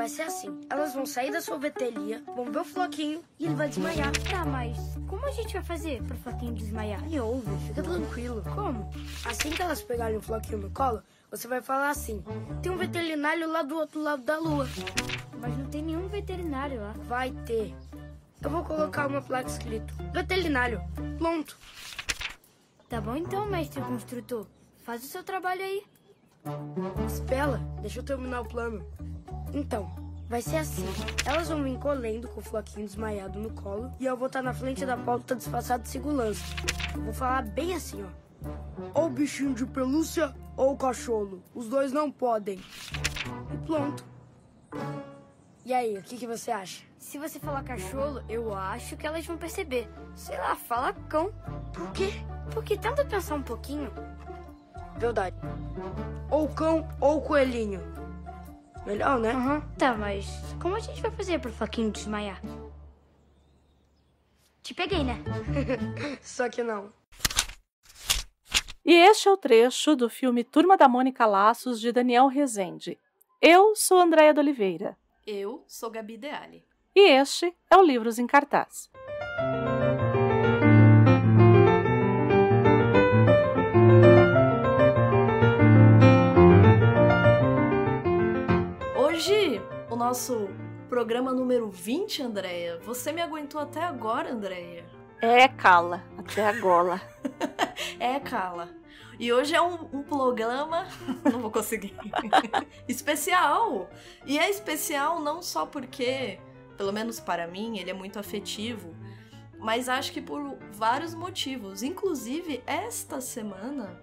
vai ser assim. Elas vão sair da sorveteria, vão ver o Floquinho e ele vai desmaiar. Tá, mas como a gente vai fazer pro Floquinho desmaiar? Me ouve, fica tranquilo. Como? Assim que elas pegarem o Floquinho no colo, você vai falar assim: tem um veterinário lá do outro lado da lua. Mas não tem nenhum veterinário lá. Vai ter. Eu vou colocar uma placa escrito veterinário. Pronto. Tá bom então, mestre construtor. Faz o seu trabalho aí. Espera, deixa eu terminar o plano. Então, vai ser assim. Elas vão vir correndo com o Floquinho desmaiado no colo e eu vou estar na frente da porta disfarçado de segurança. Eu vou falar bem assim, ó. Ou o bichinho de pelúcia ou o cachorro. Os dois não podem. E pronto. E aí, o que você acha? Se você falar cachorro, eu acho que elas vão perceber. Sei lá, fala cão. Por quê? Porque tenta pensar um pouquinho. Verdade. Ou cão ou coelhinho. Melhor, né? Tá, mas como a gente vai fazer pro Floquinho desmaiar? Te peguei, né? Só que não. E este é o trecho do filme Turma da Mônica Laços, de Daniel Rezende. Eu sou Andréia de Oliveira. Eu sou Gabi Deali. E este é o Livros em Cartaz. Hoje, o nosso programa número 20, Andréia. Você me aguentou até agora, Andréia? É, Cala, até agora. É, Cala. E hoje é um programa, não vou conseguir, especial. E é especial não só porque, pelo menos para mim, ele é muito afetivo, mas acho que por vários motivos. Inclusive, esta semana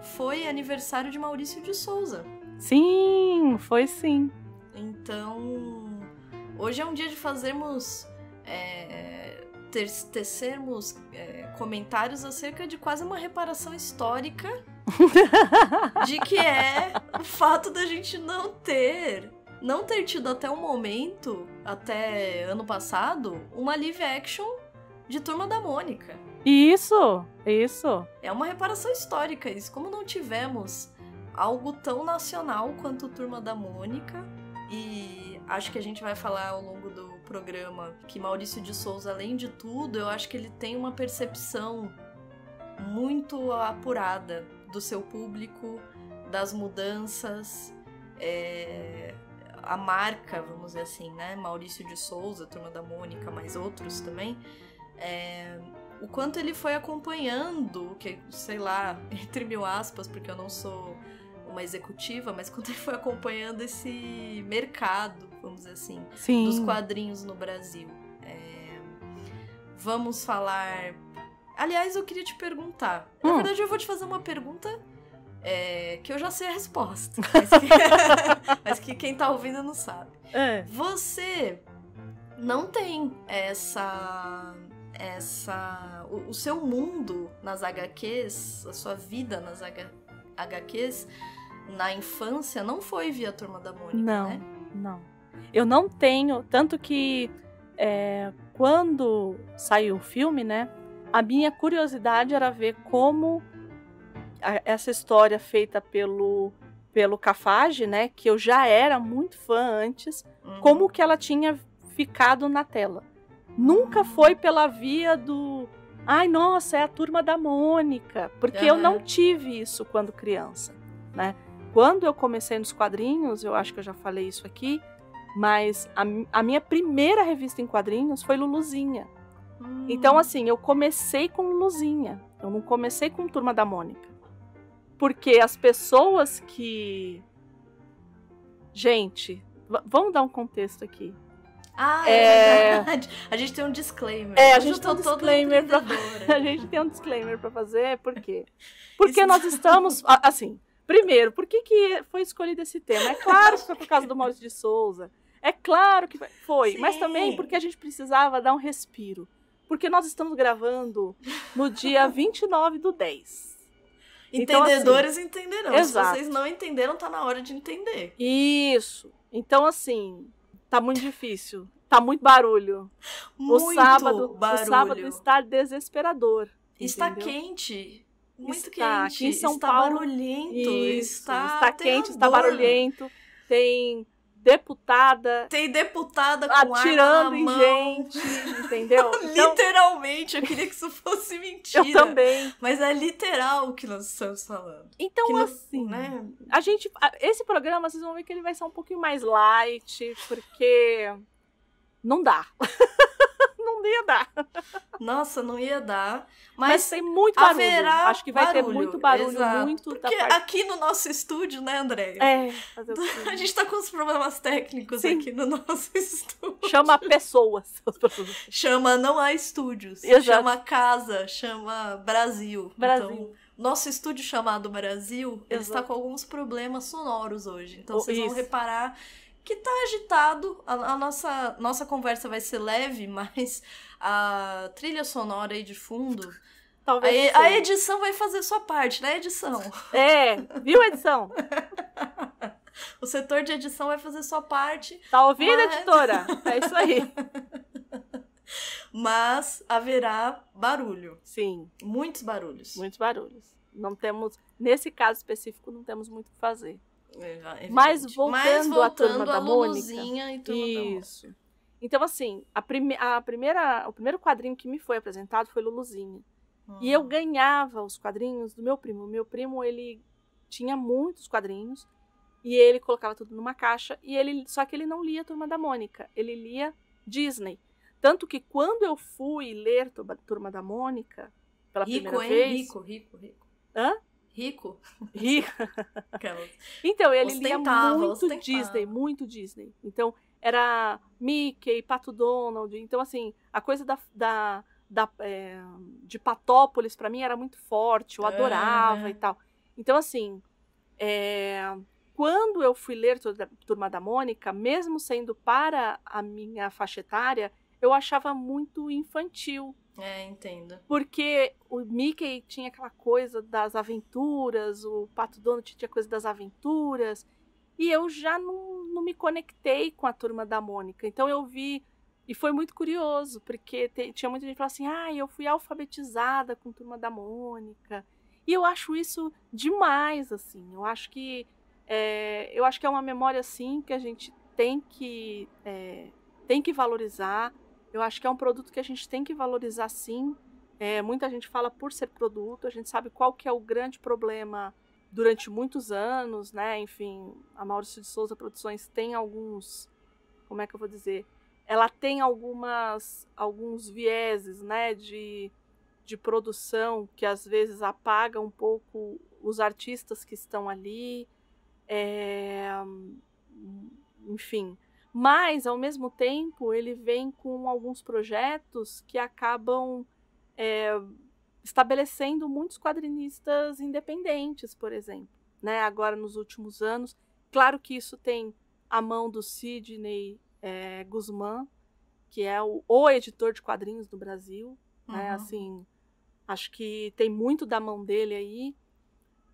foi aniversário de Maurício de Souza. Sim, foi sim. Então, hoje é um dia de fazermos... tecermos comentários acerca de quase uma reparação histórica de que é o fato da gente não ter tido até o momento, até ano passado, uma live action de Turma da Mônica. Isso. É uma reparação histórica isso. Como não tivemos algo tão nacional quanto Turma da Mônica, e acho que a gente vai falar ao longo do programa que Maurício de Souza, além de tudo, eu acho que ele tem uma percepção muito apurada do seu público, das mudanças, a marca, vamos dizer assim, né? Maurício de Souza, Turma da Mônica, mais outros também, o quanto ele foi acompanhando, que, sei lá, entre mil aspas, porque eu não sou uma executiva, mas quando ele foi acompanhando esse mercado, vamos dizer assim, Sim. dos quadrinhos no Brasil. Vamos falar... Aliás, eu queria te perguntar. Na verdade, eu vou te fazer uma pergunta que eu já sei a resposta, mas que quem tá ouvindo não sabe. Você não tem o seu mundo nas HQs, a sua vida nas HQs, na infância, não foi via Turma da Mônica, né? Não. Eu não tenho, tanto que quando saiu o filme, né, a minha curiosidade era ver como essa história feita pelo Cafage, né, que eu já era muito fã antes, como que ela tinha ficado na tela. Nunca foi pela via do... Ai, nossa, é a Turma da Mônica. Porque eu não tive isso quando criança, né? Quando eu comecei nos quadrinhos, eu acho que eu já falei isso aqui, mas a minha primeira revista em quadrinhos foi Luluzinha. Então, assim, eu comecei com Luluzinha. Eu não comecei com Turma da Mônica. Porque as pessoas que... Gente, vamos dar um contexto aqui. É verdade. A gente tem um disclaimer. A gente tem um disclaimer a gente tem um disclaimer pra fazer, por quê? Porque nós estamos, assim, primeiro, por que foi escolhido esse tema? É claro que foi por causa do Maurício de Souza, é claro que foi, mas também porque a gente precisava dar um respiro, porque nós estamos gravando no dia 29/10. Entendedores então, assim, entenderão. Exato. Se vocês não entenderam, tá na hora de entender. Isso. Então, assim... Tá muito difícil. Tá muito barulho. Muito o sábado barulho. está desesperador. Está entendeu? quente. Muito está, quente. Aqui em São está Paulo, barulhento. Isso, está quente, está barulhento. Tem deputada. Tem deputada com atirando arma em na mão. gente, entendeu? Então, Literalmente, eu queria que isso fosse mentira. eu também. Mas é literal o que nós estamos falando. Então, Que não- assim, né? esse programa, vocês vão ver que ele vai ser um pouquinho mais light, porque não dá. Não ia dar. Nossa, não ia dar. Mas Mas tem muito barulho. haverá Acho que vai ter muito barulho, exato. muito da Porque parte... aqui no nosso estúdio, né, Andréia? É, fazer o quê? A gente tá com os problemas técnicos Sim. aqui no nosso estúdio. Chama pessoas. Chama Não Há Estúdios. Exato. Chama Casa, chama Brasil. Brasil. Então, nosso estúdio chamado Brasil, ele Exato. está com alguns problemas sonoros hoje. Então vocês Isso. vão reparar que tá agitado. A nossa conversa vai ser leve, mas a trilha sonora aí de fundo... Talvez A seja. edição vai fazer sua parte, né, edição? É, viu, edição? O setor de edição vai fazer sua parte, Tá ouvindo, Mas- editora? É isso aí. mas haverá barulho. Sim, Muitos barulhos. muitos barulhos. Não temos, nesse caso específico, não temos muito o que fazer. É Mas evidente. voltando à Turma da Mônica. Luluzinha e Turma da Mônica. Isso. Então, assim, o primeiro quadrinho que me foi apresentado foi Luluzinha. E eu ganhava os quadrinhos do meu primo. O meu primo, ele tinha muitos quadrinhos e ele colocava tudo numa caixa só que ele não lia Turma da Mônica, ele lia Disney. Tanto que quando eu fui ler Turma da Mônica pela Rico, primeira hein? vez... Rico. Hã? Rico? Aquelas. Então, ele lia Ostentava. muito Disney. Então, era Mickey, Pato Donald. Então, assim, a coisa de Patópolis, pra mim, era muito forte. Eu adorava e tal. Então, assim, quando eu fui ler Turma da Mônica, mesmo sendo para a minha faixa etária, eu achava muito infantil. Entendo. Porque o Mickey tinha aquela coisa das aventuras, o Pato Donald tinha coisa das aventuras, e eu já não me conectei com a Turma da Mônica. Então eu vi, e foi muito curioso, porque tinha muita gente que falava assim, eu fui alfabetizada com Turma da Mônica. E eu acho isso demais, assim. Eu acho que é uma memória, assim, que a gente tem que valorizar. Eu acho que é um produto que a gente tem que valorizar, sim. Muita gente fala por ser produto, a gente sabe qual que é o grande problema durante muitos anos, né? Enfim, a Maurício de Souza Produções tem alguns, como é que eu vou dizer? Ela tem alguns vieses, né, de produção que às vezes apaga um pouco os artistas que estão ali, enfim. Mas, ao mesmo tempo, ele vem com alguns projetos que acabam estabelecendo muitos quadrinistas independentes, por exemplo. Né? Agora, nos últimos anos. Claro que isso tem a mão do Sidney Guzmán, que é o editor de quadrinhos do Brasil. Uhum. Né? Assim, acho que tem muito da mão dele aí.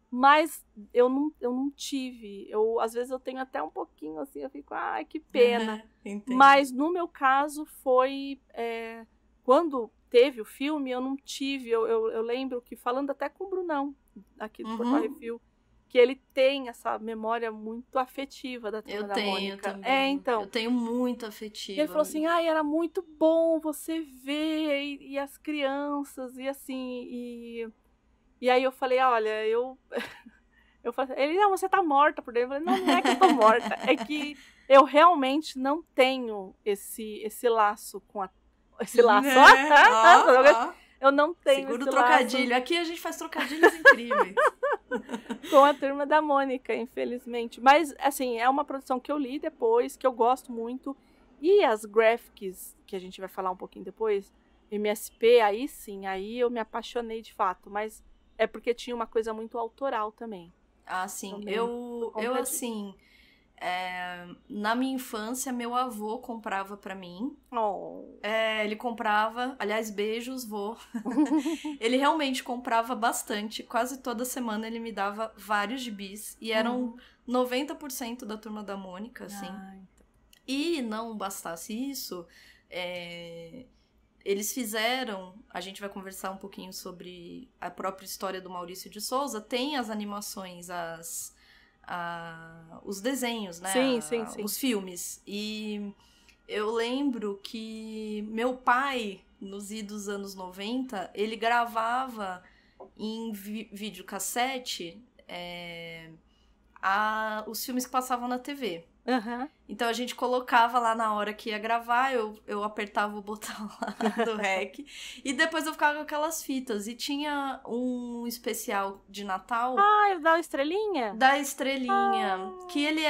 Mas eu não tive. Às vezes eu tenho até um pouquinho assim, eu fico, ai, que pena. Mas no meu caso foi... quando teve o filme, eu não tive. Eu lembro que, falando até com o Brunão, aqui do Portal Refil, que ele tem essa memória muito afetiva da Turma da Mônica. Também. Então. Eu tenho muito afetiva. E ele falou assim, era muito bom você ver, e as crianças, e assim, E aí eu falei, olha, eu falei, ele, não, você tá morta por dentro. Eu falei, não é que eu tô morta, é que eu realmente não tenho esse laço com esse laço. Eu não tenho Segura esse o trocadilho. laço Aqui a gente faz trocadilhos incríveis. com a Turma da Mônica, infelizmente. Mas, assim, é uma produção que eu li depois, que eu gosto muito. E as graphics, que a gente vai falar um pouquinho depois, MSP, aí sim, aí eu me apaixonei de fato. Mas é porque tinha uma coisa muito autoral também. Ah, sim. Também. Eu assim... na minha infância, meu avô comprava pra mim. Ele comprava... Aliás, beijos, vô. Ele realmente comprava bastante. Quase toda semana ele me dava vários gibis. E eram 90% da Turma da Mônica, assim. Então. E não bastasse isso... Eles fizeram, a gente vai conversar um pouquinho sobre a própria história do Maurício de Souza, tem as animações, os desenhos, né? Sim. Os filmes. E eu lembro que meu pai, nos idos anos 90, ele gravava em videocassete os filmes que passavam na TV. Uhum. Então a gente colocava lá na hora que ia gravar, eu apertava o botão lá do REC e depois eu ficava com aquelas fitas. E tinha um especial de Natal. Ah, da Estrelinha? Da Estrelinha. Que ele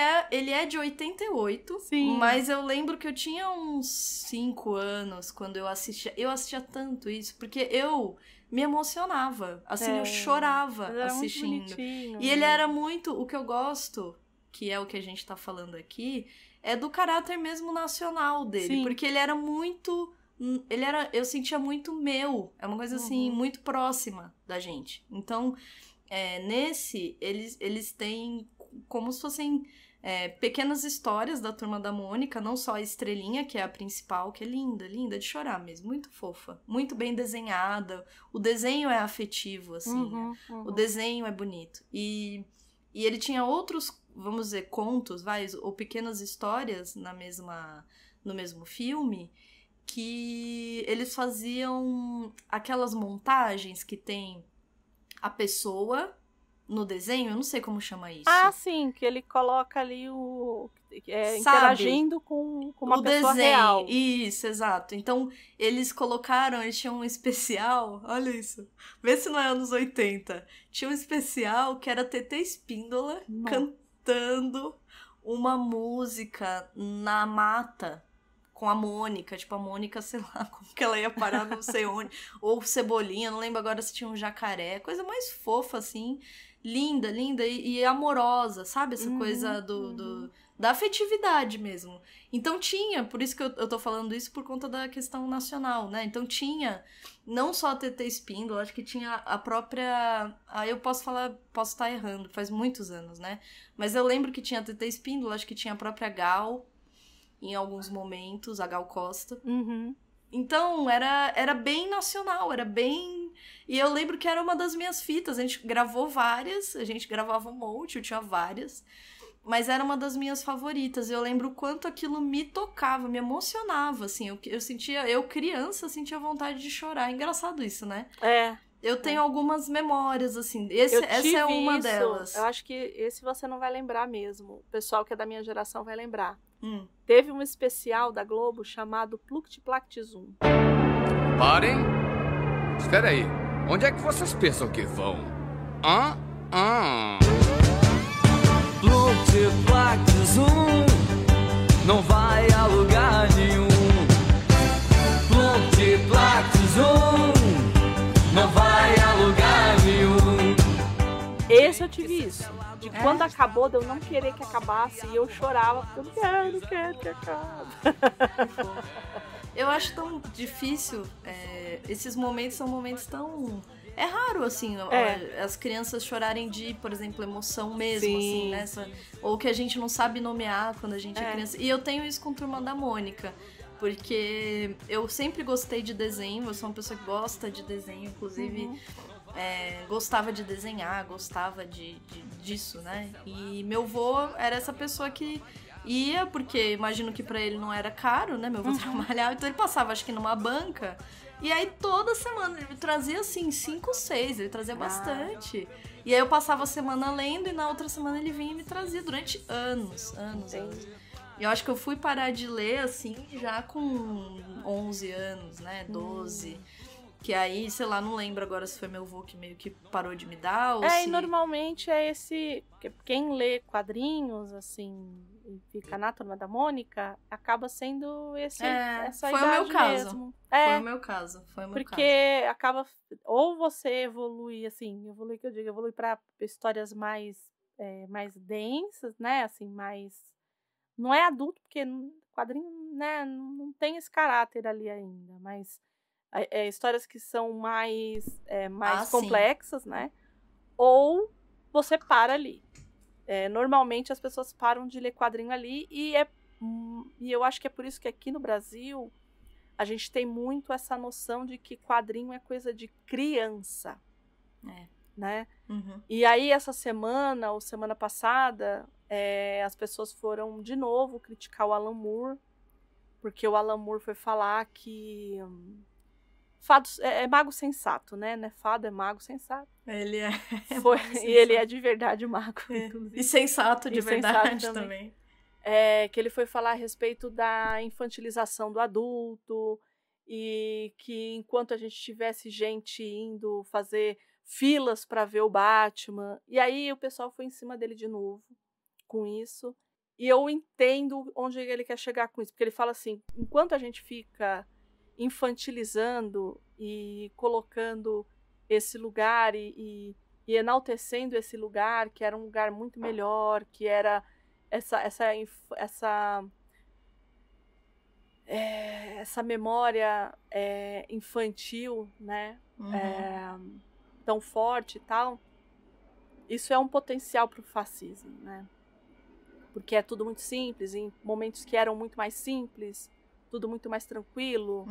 é de 88. Sim. Mas eu lembro que eu tinha uns 5 anos quando eu assistia. Eu assistia tanto isso, porque eu me emocionava. Assim, eu chorava assistindo. Muito bonitinho. E ele era muito. O que eu gosto, que é o que a gente tá falando aqui, é do caráter mesmo nacional dele. Sim. Porque ele era muito... eu sentia muito meu. É uma coisa assim, muito próxima da gente. Então, nesse, eles têm como se fossem pequenas histórias da Turma da Mônica, não só a Estrelinha, que é a principal, que é linda, linda de chorar mesmo, muito fofa, muito bem desenhada. O desenho é afetivo, assim, o desenho é bonito. E ele tinha outros, vamos dizer, contos, ou pequenas histórias no mesmo filme, que eles faziam aquelas montagens que tem a pessoa no desenho, eu não sei como chama isso. Ah, sim, que ele coloca ali interagindo com uma pessoa real. Isso, exato. Então, eles tinham um especial, olha isso, vê se não é anos 80. Tinha um especial que era TT Espíndola cantando uma música na mata com a Mônica, tipo, a Mônica, sei lá, como que ela ia parar, não sei onde, ou Cebolinha, não lembro agora se tinha um jacaré, coisa mais fofa, assim, linda, linda e amorosa, sabe? Essa coisa da afetividade mesmo. Então tinha, por isso que eu tô falando isso por conta da questão nacional, né? Então tinha, não só a TT Espíndola, acho que tinha a própria... Aí eu posso estar errando, faz muitos anos, né? Mas eu lembro que tinha a TT Espíndola, acho que tinha a própria Gal, em alguns momentos, a Gal Costa. Então, era bem nacional, era bem... E eu lembro que era uma das minhas fitas, a gente gravou várias, a gente gravava um monte, eu tinha várias, mas era uma das minhas favoritas. Eu lembro o quanto aquilo me tocava, me emocionava, assim, eu criança, sentia vontade de chorar. É engraçado isso, né? Eu tenho algumas memórias, assim, essa é uma delas. Eu acho que esse você não vai lembrar mesmo, o pessoal que é da minha geração vai lembrar. Teve um especial da Globo chamado Pluct Zoom. Parem! Espera aí, onde é que vocês pensam que vão? Pluct Zoom não vai a lugar nenhum. Pluct Zoom não vai a lugar nenhum. Esse eu tive isso. De quando acabou, de eu não querer que acabasse, e eu chorava, porque eu não quero que acabe. Eu acho tão difícil, esses momentos são momentos tão... É raro, assim, as crianças chorarem de, por exemplo, emoção mesmo, assim, né? Ou que a gente não sabe nomear quando a gente é criança. E eu tenho isso com Turma da Mônica, porque eu sempre gostei de desenho, eu sou uma pessoa que gosta de desenho, inclusive... gostava de desenhar, gostava disso, né? E meu avô era essa pessoa que ia, porque imagino que pra ele não era caro, né? Meu avô trabalhava, então ele passava, acho que numa banca, e aí toda semana ele trazia, assim, 5, 6, ele trazia bastante. E aí eu passava a semana lendo, e na outra semana ele vinha e me trazia durante anos. E eu acho que eu fui parar de ler, assim, já com 11 anos, né? 12. Que aí, sei lá, não lembro agora se foi meu avô que meio que parou de me dar ou e normalmente é esse... Quem lê quadrinhos, assim, e fica na Turma da Mônica, acaba sendo essa foi idade o meu caso. mesmo. Foi o meu caso. Porque acaba... Ou você evolui, assim, evolui pra histórias mais densas, né? Assim, mais... Não é adulto, porque quadrinho, né, não tem esse caráter ali ainda, mas... histórias que são mais complexas, né? Ou você para ali. Normalmente as pessoas param de ler quadrinho ali e eu acho que é por isso que aqui no Brasil a gente tem muito essa noção de que quadrinho é coisa de criança. né? Uhum. E aí, essa semana, ou semana passada, as pessoas foram de novo criticar o Alan Moore, porque o Alan Moore foi falar que fado é mago sensato, né? Não é fado, é mago sensato. Ele é. Foi, e ele é de verdade mago, inclusive. E sensato de E verdade sensato também. Que ele foi falar a respeito da infantilização do adulto, e que enquanto a gente tivesse gente indo fazer filas para ver o Batman, e aí o pessoal foi em cima dele de novo com isso, e eu entendo onde ele quer chegar com isso, porque ele fala assim, enquanto a gente fica infantilizando e colocando esse lugar e enaltecendo esse lugar, que era um lugar muito melhor, que era essa memória infantil, né? Uhum. Tão forte e tal, isso é um potencial para o fascismo, né? Porque é tudo muito simples, em momentos que eram muito mais simples, tudo muito mais tranquilo,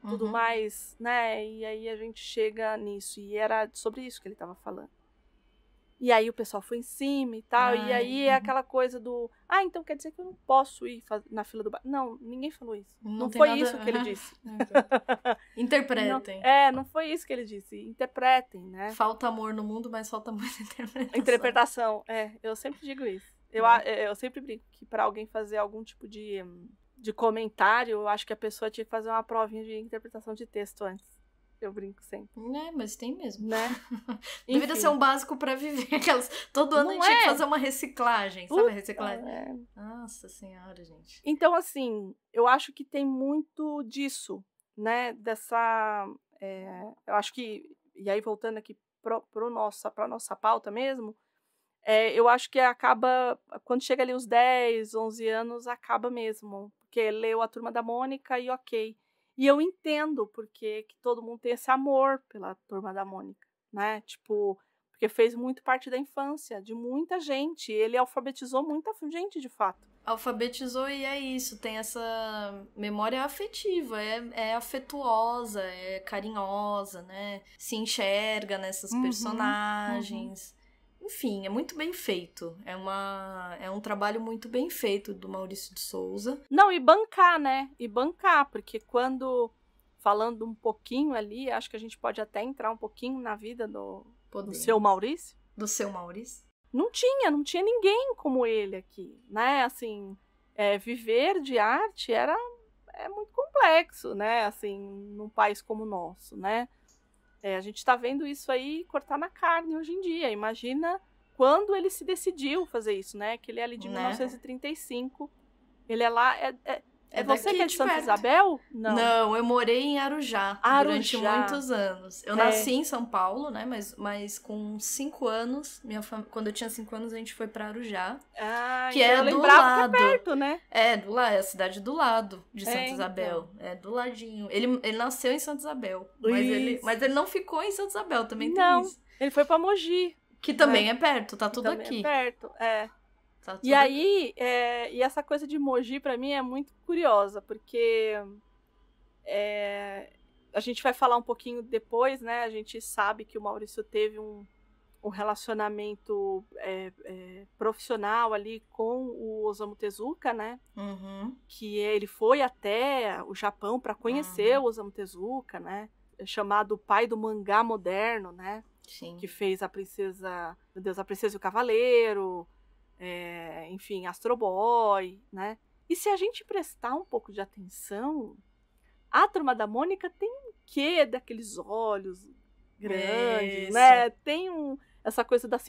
tudo mais, né? E aí a gente chega nisso, e era sobre isso que ele estava falando. E aí o pessoal foi em cima e tal, e aí é aquela coisa do, então quer dizer que eu não posso ir na fila do bar. Não, ninguém falou isso. Não foi nada... isso que ele disse. Interpretem. Não foi isso que ele disse. Interpretem, né? Falta amor no mundo, mas falta muita interpretação. Interpretação, eu sempre digo isso. Eu sempre brinco que para alguém fazer algum tipo de comentário, eu acho que a pessoa tinha que fazer uma provinha de interpretação de texto antes. Eu brinco sempre. Mas tem mesmo. Né? Deveria ser um básico pra viver. Todo ano a gente tinha que fazer uma reciclagem. Sabe a reciclagem? Nossa senhora, gente. Então, assim, eu acho que tem muito disso, né? Dessa... eu acho que... E aí, voltando aqui pra nossa pauta mesmo, eu acho que acaba... Quando chega ali os 10, 11 anos, acaba mesmo. Porque leu A Turma da Mônica e ok. E eu entendo porque que todo mundo tem esse amor pela Turma da Mônica, né? Tipo, porque fez muito parte da infância de muita gente. Ele alfabetizou muita gente, de fato. Alfabetizou e é isso. Tem essa memória afetiva. É afetuosa, é carinhosa, né? Se enxerga nessas personagens. Enfim, é muito bem feito. É um trabalho muito bem feito do Maurício de Souza. Não, e bancar, né? Porque falando um pouquinho ali, acho que a gente pode até entrar um pouquinho na vida do seu Maurício. Do seu Maurício? Não tinha ninguém como ele aqui, né? Assim, viver de arte é muito complexo, né? Assim, num país como o nosso, né? A gente está vendo isso aí cortar na carne hoje em dia. Imagina quando ele se decidiu fazer isso, né? Que ele é ali de 1935. Ele é lá... É você que é de Santa Isabel? Não, eu morei em Arujá durante muitos anos. Eu nasci em São Paulo, né? Mas com 5 anos, quando eu tinha 5 anos, a gente foi pra Arujá. Que é do lado. Que é perto, né? Do lado, é a cidade do lado de Santa Isabel. Então. É do ladinho. Ele nasceu em Santa Isabel. Mas ele não ficou em Santa Isabel, também tem isso. Ele foi pra Mogi. Que também é perto, tá tudo aqui. É perto, Tá e aí, e essa coisa de Mogi, pra mim, é muito curiosa, porque a gente vai falar um pouquinho depois, né? A gente sabe que o Maurício teve um relacionamento profissional ali com o Osamu Tezuka, né? Que ele foi até o Japão para conhecer o Osamu Tezuka, né? Chamado pai do mangá moderno, né? Sim. Que fez a Princesa e o Cavaleiro... enfim, Astro Boy, né? E se a gente prestar um pouco de atenção, a Turma da Mônica tem um quê daqueles olhos grandes, né? Tem essa coisa do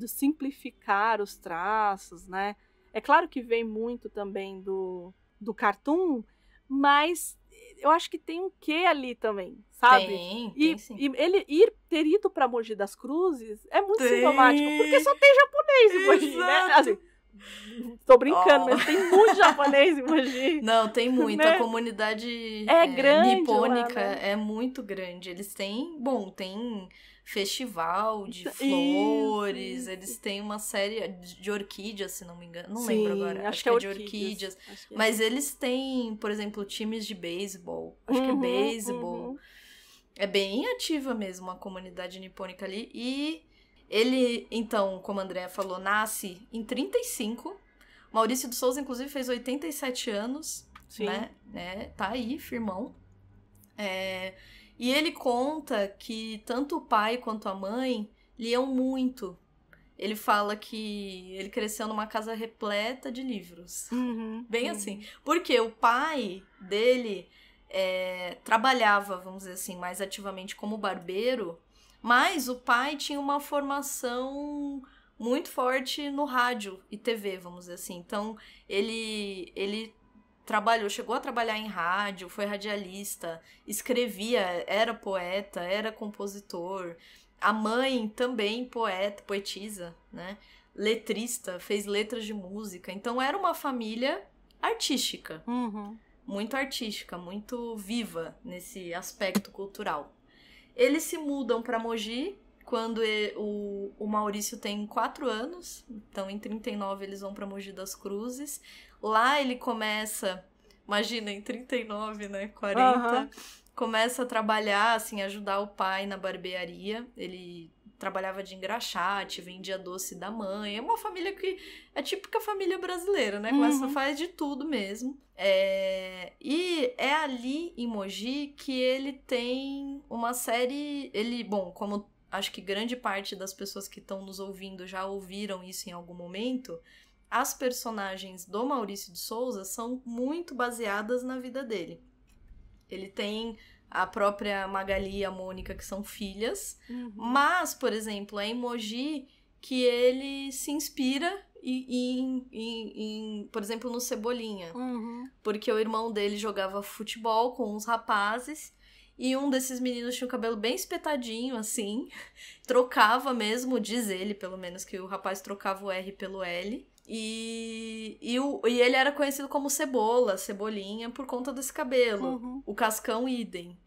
simplificar os traços, né? É claro que vem muito também do cartoon, mas eu acho que tem um quê ali também, sabe? Tem sim. E ele ter ido pra Mogi das Cruzes é muito sintomático, porque só tem japonês em Mogi, né? Assim, tô brincando, mas tem muito japonês em Mogi. Não, tem muito. Né? A comunidade grande, nipônica lá, né? É muito grande. Eles têm, tem festival de flores, eles têm uma série de orquídeas, se não me engano. Não lembro agora. Acho que é de orquídeas. Mas eles têm, por exemplo, times de beisebol. Acho que é beisebol. É bem ativa mesmo a comunidade nipônica ali. E ele, então, como a Andrea falou, nasce em 35. Maurício de Souza, inclusive, fez 87 anos. Sim. Né? Tá aí, firmão. E ele conta que tanto o pai quanto a mãe liam muito. Ele fala que ele cresceu numa casa repleta de livros. Bem assim. Porque o pai dele trabalhava, vamos dizer assim, mais ativamente como barbeiro, mas o pai tinha uma formação muito forte no rádio e TV, vamos dizer assim. Então, ele chegou a trabalhar em rádio, foi radialista, escrevia, era poeta, era compositor. A mãe também poetisa, né? Letrista, fez letras de música. Então era uma família artística, muito artística, muito viva nesse aspecto cultural. Eles se mudam para Mogi quando o Maurício tem 4 anos. Então em 39 eles vão para Mogi das Cruzes. Lá ele começa, imagina, em 39, né? 40... Começa a trabalhar, assim, ajudar o pai na barbearia. Ele trabalhava de engraxate, vendia doce da mãe. É uma família que é típica família brasileira, né? Começa a fazer de tudo mesmo. E é ali em Mogi que ele tem uma série... Bom, como acho que grande parte das pessoas que estão nos ouvindo já ouviram isso em algum momento, as personagens do Maurício de Souza são muito baseadas na vida dele. Ele tem a própria Magali e a Mônica, que são filhas. Mas, por exemplo, é em Mogi que ele se inspira por exemplo, no Cebolinha. Porque o irmão dele jogava futebol com uns rapazes. E um desses meninos tinha o cabelo bem espetadinho, assim. Trocava mesmo, diz ele, pelo menos, que o rapaz trocava o R pelo L. E ele era conhecido como Cebolinha, por conta desse cabelo. O Cascão, idem.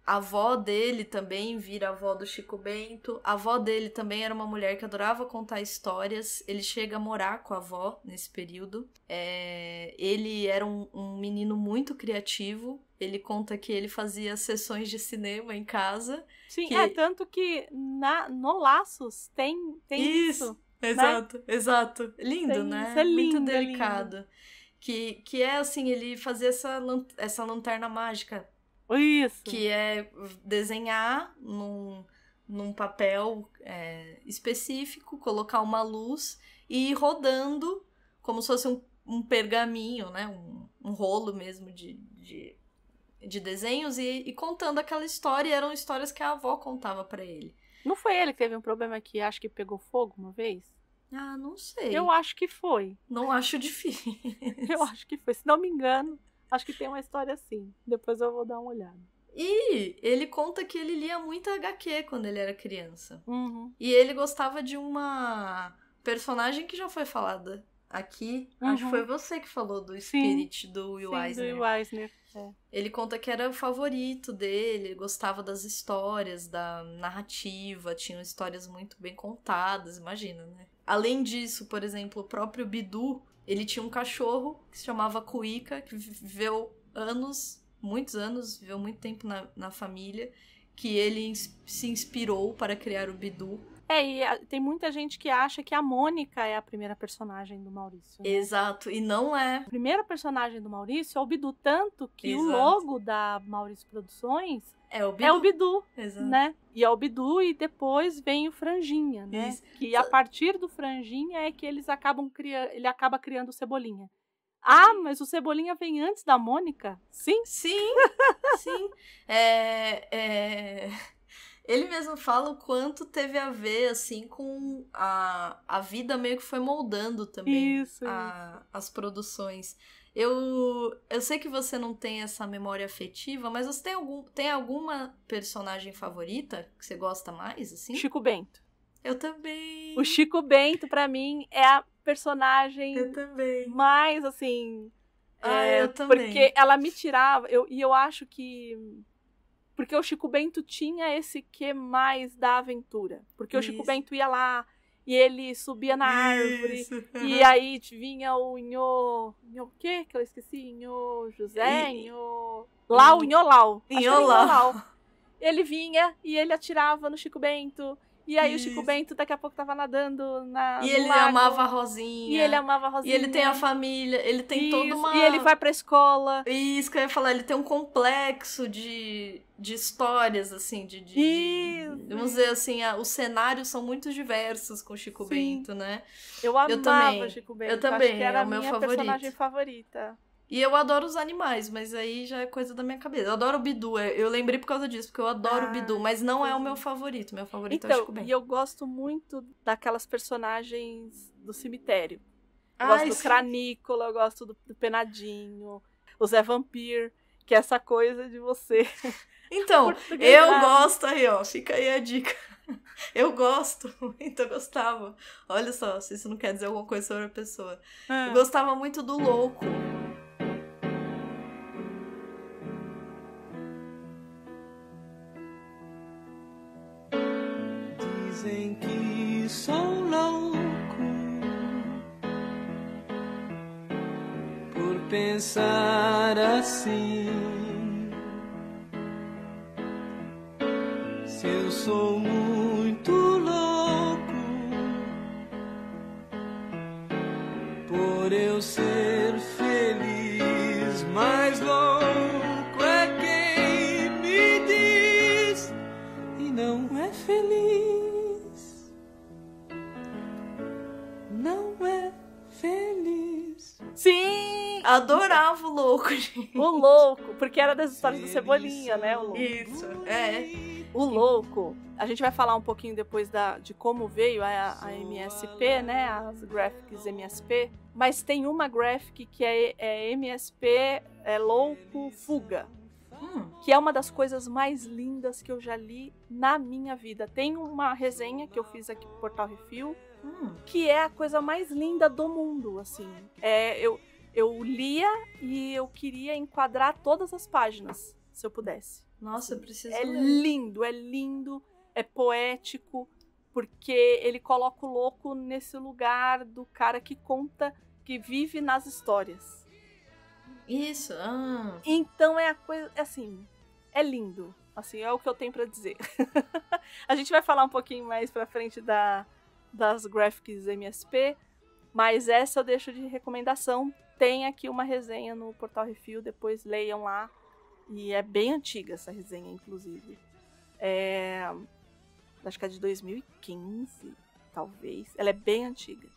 A avó dele também vira a avó do Chico Bento. A avó dele também era uma mulher que adorava contar histórias. Ele chega a morar com a avó nesse período. Ele era um menino muito criativo. Ele conta que ele fazia sessões de cinema em casa. Sim, tanto que no Laços tem isso. Exato. Lindo, né? Isso é lindo, muito delicado. É lindo. Que é assim, ele fazia essa lanterna mágica. Isso. Que é desenhar num papel específico, colocar uma luz e ir rodando como se fosse um pergaminho, né? Um rolo mesmo de desenhos e contando aquela história. E eram histórias que a avó contava pra ele. Não foi ele que teve um problema que acho que pegou fogo uma vez? Ah, não sei. Eu acho que foi. Não acho difícil. Eu acho que foi. Se não me engano, acho que tem uma história assim. Depois eu vou dar uma olhada. E ele conta que ele lia muito HQ quando ele era criança. E ele gostava de uma personagem que já foi falada aqui. Acho que foi você que falou do Spirit, do Will Eisner. Do Will Eisner. Ele conta que era o favorito dele, gostava das histórias, da narrativa, tinham histórias muito bem contadas, imagina, né? Além disso, por exemplo, o próprio Bidu, ele tinha um cachorro que se chamava Cuíca, que viveu muitos anos, viveu muito tempo na família, que ele se inspirou para criar o Bidu. E tem muita gente que acha que a Mônica é a primeira personagem do Maurício. Né? Exato, e não é. A primeira personagem do Maurício é o Bidu, tanto que o logo da Maurício Produções é o Bidu, Exato. Né? E é o Bidu e depois vem o Franjinha, né? Isso. Que a partir do Franjinha é que ele acaba criando o Cebolinha. Ah, mas o Cebolinha vem antes da Mônica? Sim? Sim. Ele mesmo fala o quanto teve a ver, assim, com a vida meio que foi moldando também as produções. Eu sei que você não tem essa memória afetiva, mas você tem alguma personagem favorita que você gosta mais, assim? Chico Bento. Eu também. O Chico Bento, pra mim, é a personagem mais, assim... eu também. Porque ela me tirava... eu acho que... Porque o Chico Bento tinha esse quê mais da aventura. Porque o Chico Bento ia lá e ele subia na árvore. E aí vinha o Inhô... Inhô o quê que eu esqueci? Inhô José? Inhô... Lau, Inhô Lau. Inhô Lau. ele vinha e ele atirava no Chico Bento. E aí Isso. o Chico Bento daqui a pouco tava nadando E no ele lago. amava a Rosinha. E ele amava a Rosinha. E ele tem a família, ele tem toda uma... E ele vai pra escola. Isso que eu ia falar, ele tem um complexo de histórias, assim, Isso. vamos dizer assim, os cenários são muito diversos com o Chico Sim. Bento, né? Eu amava também. Chico Bento. Eu também, Acho que era é a o meu minha favorito. personagem favorita. E eu adoro os animais, mas aí já é coisa da minha cabeça. Eu adoro o Bidu, eu lembrei por causa disso, porque eu adoro o Bidu, mas não é o meu favorito. Meu favorito é o Chico Então, Bento. e eu gosto muito daquelas personagens do cemitério. Eu gosto do sim. Cranícola, eu gosto do Penadinho, o Zé Vampir, que é essa coisa de você. Então, eu gosto aí, ó, fica aí a dica. Eu gosto muito, eu gostava. Olha só, se isso não quer dizer alguma coisa sobre a pessoa. Eu gostava muito do Louco. Dizem que sou louco por pensar assim. Se eu sou muito louco por eu ser feliz, mais louco é quem me diz e não é feliz. Não é feliz. Sim! Adorava o Louco, gente. O Louco, porque era das histórias do Cebolinha, né? O Louco. Isso, é. O Louco, a gente vai falar um pouquinho depois de como veio a MSP, né? As graphics MSP. Mas tem uma graphic que é MSP, é Louco Fuga. Que é uma das coisas mais lindas que eu já li na minha vida. Tem uma resenha que eu fiz aqui pro Portal Refil, que é a coisa mais linda do mundo, assim. Eu lia e eu queria enquadrar todas as páginas, se eu pudesse. Nossa, eu preciso É ler. lindo, é poético, porque ele coloca o louco nesse lugar do cara que conta, que vive nas histórias. Isso, Então é a coisa, assim, é lindo. Assim, é o que eu tenho pra dizer. A gente vai falar um pouquinho mais pra frente das graphics MSP, mas essa eu deixo de recomendação. Tem aqui uma resenha no Portal Refil, depois leiam lá. E é bem antiga essa resenha, inclusive. Acho que é de 2015, talvez. Ela é bem antiga.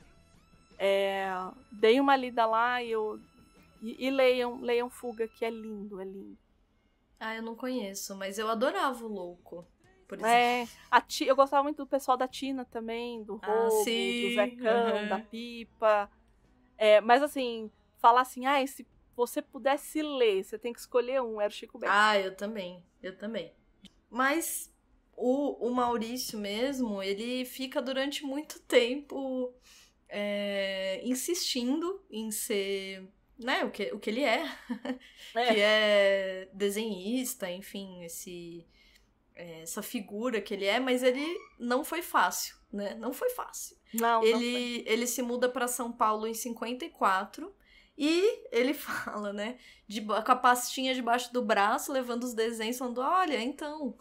Dei uma lida lá e leiam Fuga, que é lindo, é lindo. Ah, eu não conheço, mas eu adorava o Louco, por exemplo. Eu gostava muito do pessoal da Tina também, do Roubo, do Zecão, da Pipa. Mas assim, falar assim, se você pudesse ler, você tem que escolher um, era o Chico Bento. Ah, eu também. Mas o Maurício mesmo, ele fica durante muito tempo insistindo em ser, né, o que ele é. Que é desenhista, enfim, essa figura que ele é, mas ele não foi fácil, né? Não foi fácil. Ele se muda para São Paulo em 54 e ele fala, né, com a pastinha debaixo do braço, levando os desenhos, falando, olha, então,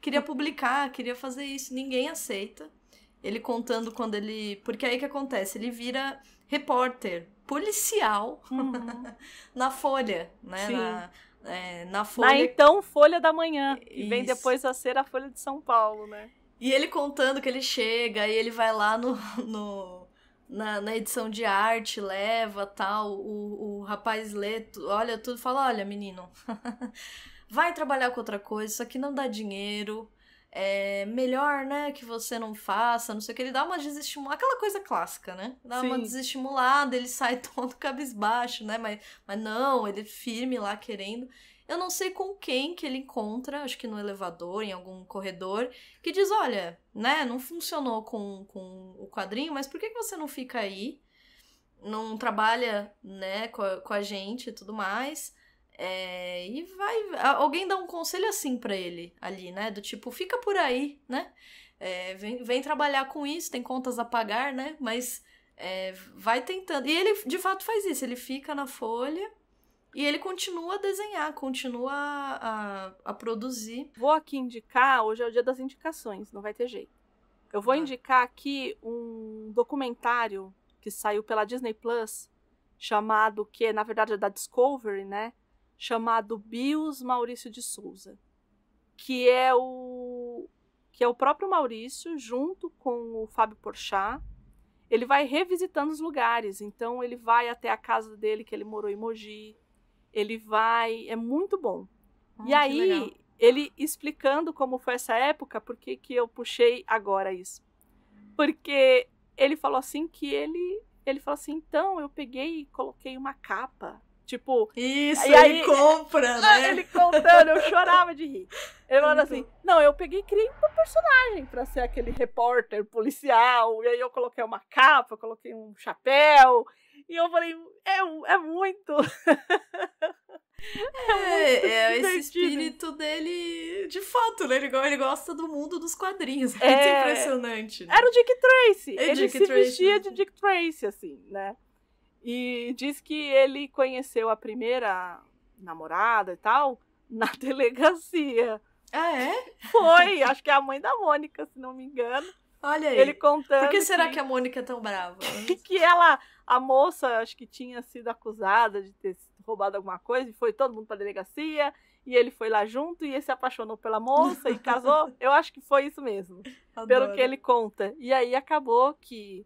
queria publicar, queria fazer isso, ninguém aceita. Ele contando quando ele... Porque aí que acontece? Ele vira repórter policial na Folha, né? Na Folha. Na então Folha da Manhã, que vem depois a ser a Folha de São Paulo, né? E ele contando que ele chega, e ele vai lá na edição de arte, leva, tal, o rapaz lê, olha tudo, fala, olha, menino, vai trabalhar com outra coisa, isso aqui não dá dinheiro, melhor, né, que você não faça, não sei o que, ele dá uma desestimulada, aquela coisa clássica, né, dá uma desestimulada, ele sai todo cabisbaixo, né, mas não, ele firme lá querendo. Eu não sei com quem que ele encontra, acho que no elevador, em algum corredor, que diz, olha, né, não funcionou com o quadrinho, mas por que você não fica aí, não trabalha, né, com a gente e tudo mais, e alguém dá um conselho assim pra ele ali, né, do tipo, fica por aí, né, vem trabalhar com isso, tem contas a pagar, né, mas vai tentando. E ele, de fato, faz isso, ele fica na Folha. E ele continua a desenhar, continua a produzir. Vou aqui indicar, hoje é o dia das indicações, não vai ter jeito. Eu vou indicar aqui um documentário que saiu pela Disney Plus, chamado, que na verdade é da Discovery, né? Chamado Bios Maurício de Souza. Que é o próprio Maurício, junto com o Fábio Porchat. Ele vai revisitando os lugares. Então, ele vai até a casa dele, que ele morou em Mogi. Ele vai... É muito bom. E aí, legal. ele explicando como foi essa época, por que eu puxei agora isso. Porque ele falou assim que ele falou assim, então, eu peguei e coloquei uma capa. Tipo... Isso, e aí, ele compra, né? Ele contando, eu chorava de rir. Ele falando assim, não, eu peguei e criei um personagem pra ser aquele repórter policial, e aí eu coloquei uma capa, coloquei um chapéu, e eu falei, é muito... esse espírito dele, de fato, né? Ele gosta do mundo dos quadrinhos. É muito impressionante. Né? Era o Dick Tracy. Ele Dick se Tracy. vestia de Dick Tracy, assim, né? E diz que ele conheceu a primeira namorada e tal na delegacia. Ah, é? Foi, acho que é a mãe da Mônica, se não me engano. Olha aí. Ele contando. Por que será que a Mônica é tão brava? Que a moça, acho que tinha sido acusada de ter roubado alguma coisa, e foi todo mundo pra delegacia, e ele foi lá junto, e ele se apaixonou pela moça e casou. Eu acho que foi isso mesmo, Adoro. pelo que ele conta. E aí acabou que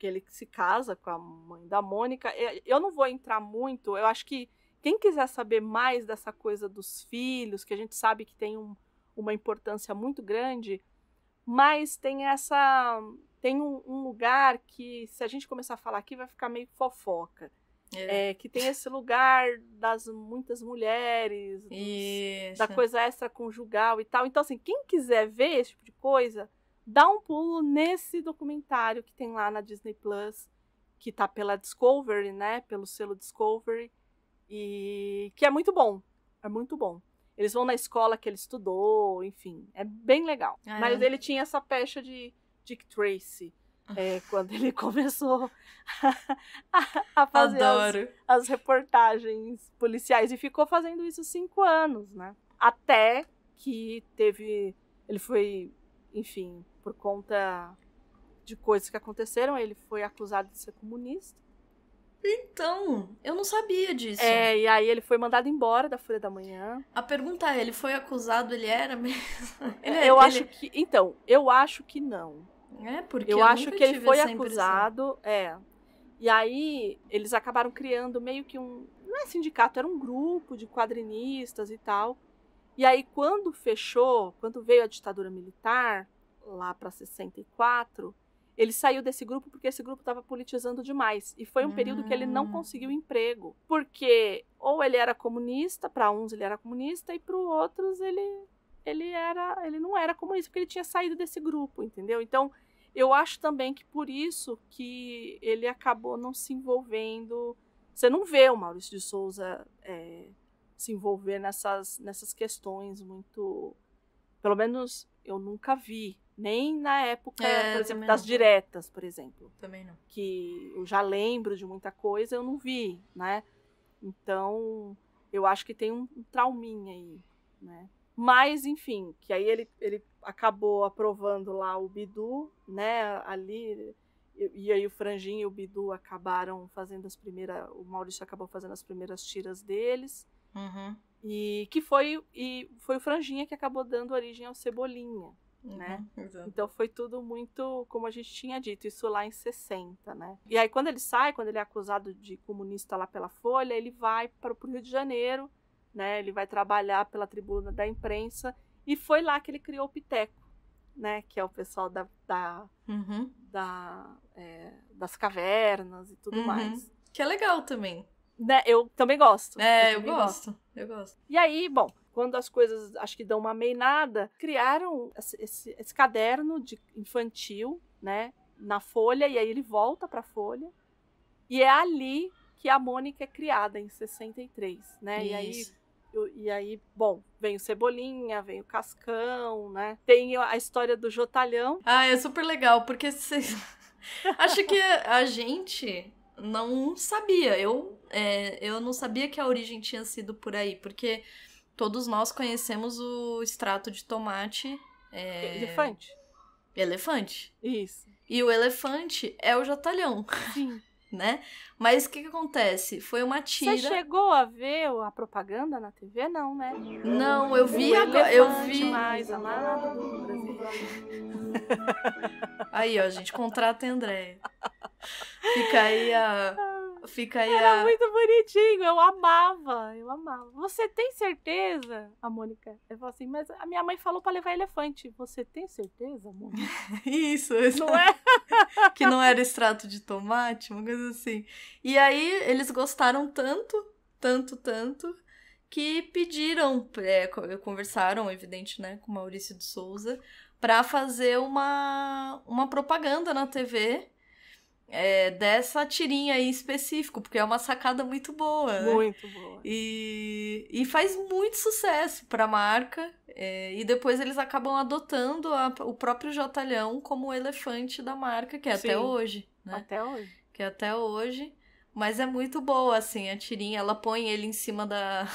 ele se casa com a mãe da Mônica. Eu não vou entrar muito, eu acho que quem quiser saber mais dessa coisa dos filhos, que a gente sabe que tem uma importância muito grande, mas tem um lugar que, se a gente começar a falar aqui, vai ficar meio fofoca. Que tem esse lugar das muitas mulheres, da coisa extraconjugal e tal. Então, assim, quem quiser ver esse tipo de coisa, dá um pulo nesse documentário que tem lá na Disney Plus, que tá pela Discovery, né? Pelo selo Discovery, e que é muito bom. É muito bom. Eles vão na escola que ele estudou, enfim, é bem legal. Mas ele tinha essa pecha de Dick Tracy. Quando ele começou a fazer as reportagens policiais, e ficou fazendo isso 5 anos, né? Até que ele foi, enfim, por conta de coisas que aconteceram, ele foi acusado de ser comunista. Então, eu não sabia disso. E aí ele foi mandado embora da Folha da Manhã. A pergunta é, ele foi acusado, ele era mesmo? Eu acho que não. Porque eu acho que ele foi acusado, E aí eles acabaram criando meio que não é sindicato, era um grupo de quadrinistas e tal. E aí quando veio a ditadura militar, lá para 64, ele saiu desse grupo porque esse grupo estava politizando demais. E foi um período que ele não conseguiu emprego. Porque ou ele era comunista, para uns ele era comunista, e para os outros ele não era comunista, porque ele tinha saído desse grupo, entendeu? Então, eu acho também que por isso que ele acabou não se envolvendo. Você não vê o Maurício de Souza se envolver nessas questões muito... Pelo menos eu nunca vi. Nem na época, por exemplo, das diretas, por exemplo. Também não. Que eu já lembro de muita coisa, eu não vi, né? Então, eu acho que tem um trauminha aí, né? Mas, enfim, que aí ele acabou aprovando lá o Bidu, né, ali, e aí o Franjinha e o Bidu acabaram fazendo o Maurício acabou fazendo as primeiras tiras deles, e foi o Franjinha que acabou dando origem ao Cebolinha, né? Então foi tudo muito, como a gente tinha dito, isso lá em 60, né? E aí quando ele é acusado de comunista lá pela Folha, ele vai para o Rio de Janeiro, né, ele vai trabalhar pela Tribuna da Imprensa, e foi lá que ele criou o Piteco, né, que é o pessoal das cavernas e tudo mais. Que é legal também. Né, eu também gosto. Eu gosto. E aí, bom, quando as coisas acho que dão uma meinada, criaram esse caderno infantil, né, na Folha, e aí ele volta para a Folha, e é ali que a Mônica é criada, em 63, né? E aí, bom, vem o Cebolinha, vem o Cascão, né? Tem a história do Jotalhão. É super legal, porque acho que a gente não sabia. Eu não sabia que a origem tinha sido por aí, porque todos nós conhecemos o extrato de tomate. Elefante. Isso. E o elefante é o jotalhão. Sim. Né? Mas o que acontece? Foi uma tira... Você chegou a ver a propaganda na TV? Não, né? Não, eu vi o agora. Eu elefante vi. mais amado do Brasil. Aí, ó, gente, contrata a Andréia. Fica aí Era muito bonitinho, eu amava. Você tem certeza? A Mônica, eu falo assim, mas a minha mãe falou pra levar elefante. Você tem certeza, Mônica? Isso. Não é? Que não era extrato de tomate, uma coisa assim. E aí, eles gostaram tanto, que pediram, conversaram, evidente, né, com o Maurício de Souza, pra fazer uma propaganda na TV dessa tirinha aí em específico, porque é uma sacada muito boa, né? Muito boa. E faz muito sucesso pra marca, e depois eles acabam adotando o próprio jotalhão como o elefante da marca, que é até hoje, né? Até hoje. Que é até hoje. Mas é muito boa, assim, a tirinha. Ela põe ele em cima da...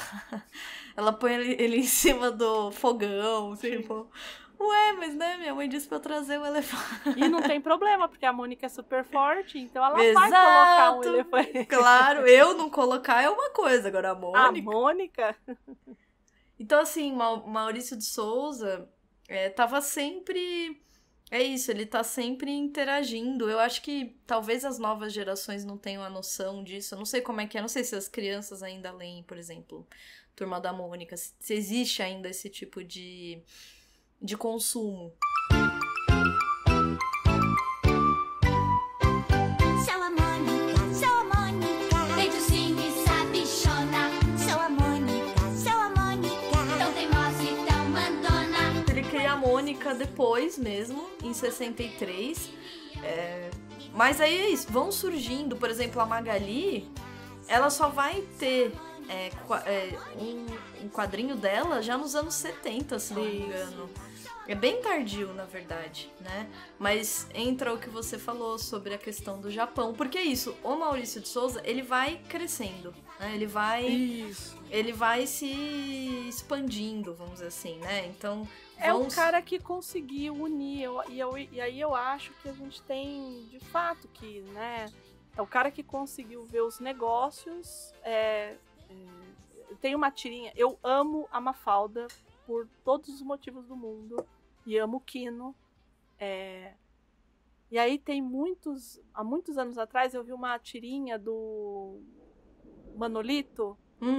ela põe ele em cima do fogão, tipo... Ué, mas né, minha mãe disse pra eu trazer o elefante. E não tem problema, porque a Mônica é super forte, então ela Exato. vai colocar um elefante. Claro, eu não colocar é uma coisa, agora a Mônica... A Mônica... Então, assim, Maurício de Souza tava sempre... É isso, ele tá sempre interagindo. Eu acho que talvez as novas gerações não tenham a noção disso. Eu não sei como é que é, não sei se as crianças ainda leem, por exemplo, Turma da Mônica, se existe ainda esse tipo de consumo. Sou a Mônica, bem docinho e sabichona. Sou a Mônica, tão teimosa e tão mandona. Ele cria a Mônica depois mesmo, em 63. Mas aí é isso, vão surgindo, por exemplo, a Magali, ela só vai ter um quadrinho dela já nos anos 70, se não me engano. É bem tardio, na verdade, né? Mas entra o que você falou sobre a questão do Japão. Porque é isso, o Maurício de Souza, ele vai crescendo, né? Ele vai se expandindo, vamos dizer assim, né? Então... É um cara que conseguiu unir, e aí eu acho que a gente tem, de fato, que, né? É o cara que conseguiu ver os negócios. Tem uma tirinha, eu amo a Mafalda por todos os motivos do mundo. E amo o Quino. E aí há muitos anos atrás, eu vi uma tirinha do Manolito,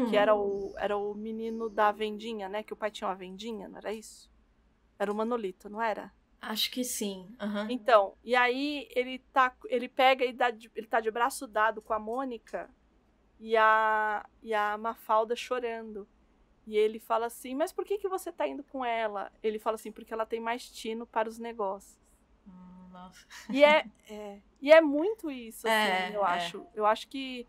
que era o menino da vendinha, né? Que o pai tinha uma vendinha, não era isso? Era o Manolito, não era? Acho que sim. Uhum. Então, e aí ele pega e ele tá de braço dado com a Mônica e a Mafalda chorando. E ele fala assim, mas por que você tá indo com ela? Ele fala assim, porque ela tem mais tino para os negócios. Nossa. E é muito isso, assim, eu acho. Eu acho que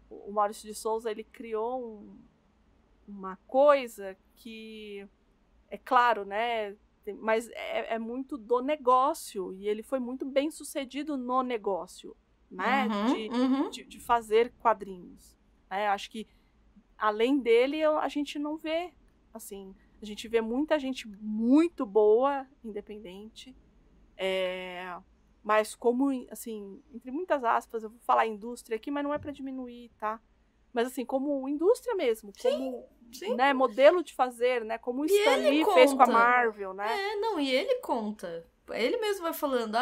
o Maurício de Souza, ele criou uma coisa que, é claro, né? Mas é muito do negócio. E ele foi muito bem sucedido no negócio, né? De fazer quadrinhos. Eu acho que além dele, a gente não vê, assim, a gente vê muita gente muito boa, independente, mas como, assim, entre muitas aspas, eu vou falar indústria aqui, mas não é para diminuir, tá? Mas, assim, como indústria mesmo, como, né, modelo de fazer, né, como o Stan Lee fez com a Marvel, né? E ele conta, ele mesmo vai falando,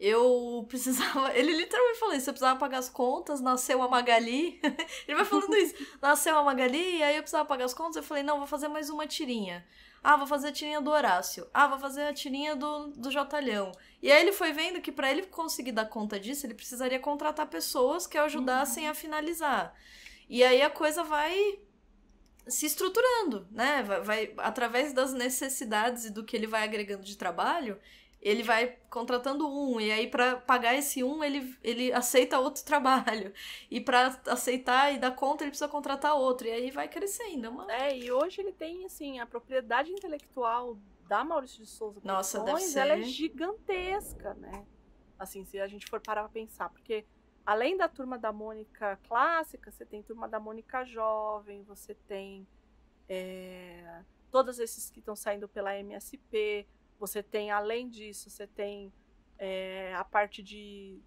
eu precisava... Ele literalmente falou isso, eu precisava pagar as contas, nasceu a Magali. Ele vai falando isso. Nasceu a Magali, e aí eu precisava pagar as contas. Eu falei, não, vou fazer mais uma tirinha. Vou fazer a tirinha do Horácio. Vou fazer a tirinha do Jotalhão. E aí ele foi vendo que pra ele conseguir dar conta disso, ele precisaria contratar pessoas que o ajudassem a finalizar. E aí a coisa vai se estruturando, né? Vai através das necessidades e do que ele vai agregando de trabalho... Ele vai contratando e aí pra pagar esse ele aceita outro trabalho. E pra aceitar e dar conta, ele precisa contratar outro. E aí vai crescendo. E hoje ele tem, assim, a propriedade intelectual da Maurício de Souza Produções, ela é gigantesca, né? Assim, se a gente for parar pra pensar. Porque além da Turma da Mônica clássica, você tem Turma da Mônica jovem, você tem todos esses que estão saindo pela MSP, você tem, além disso, você tem a parte de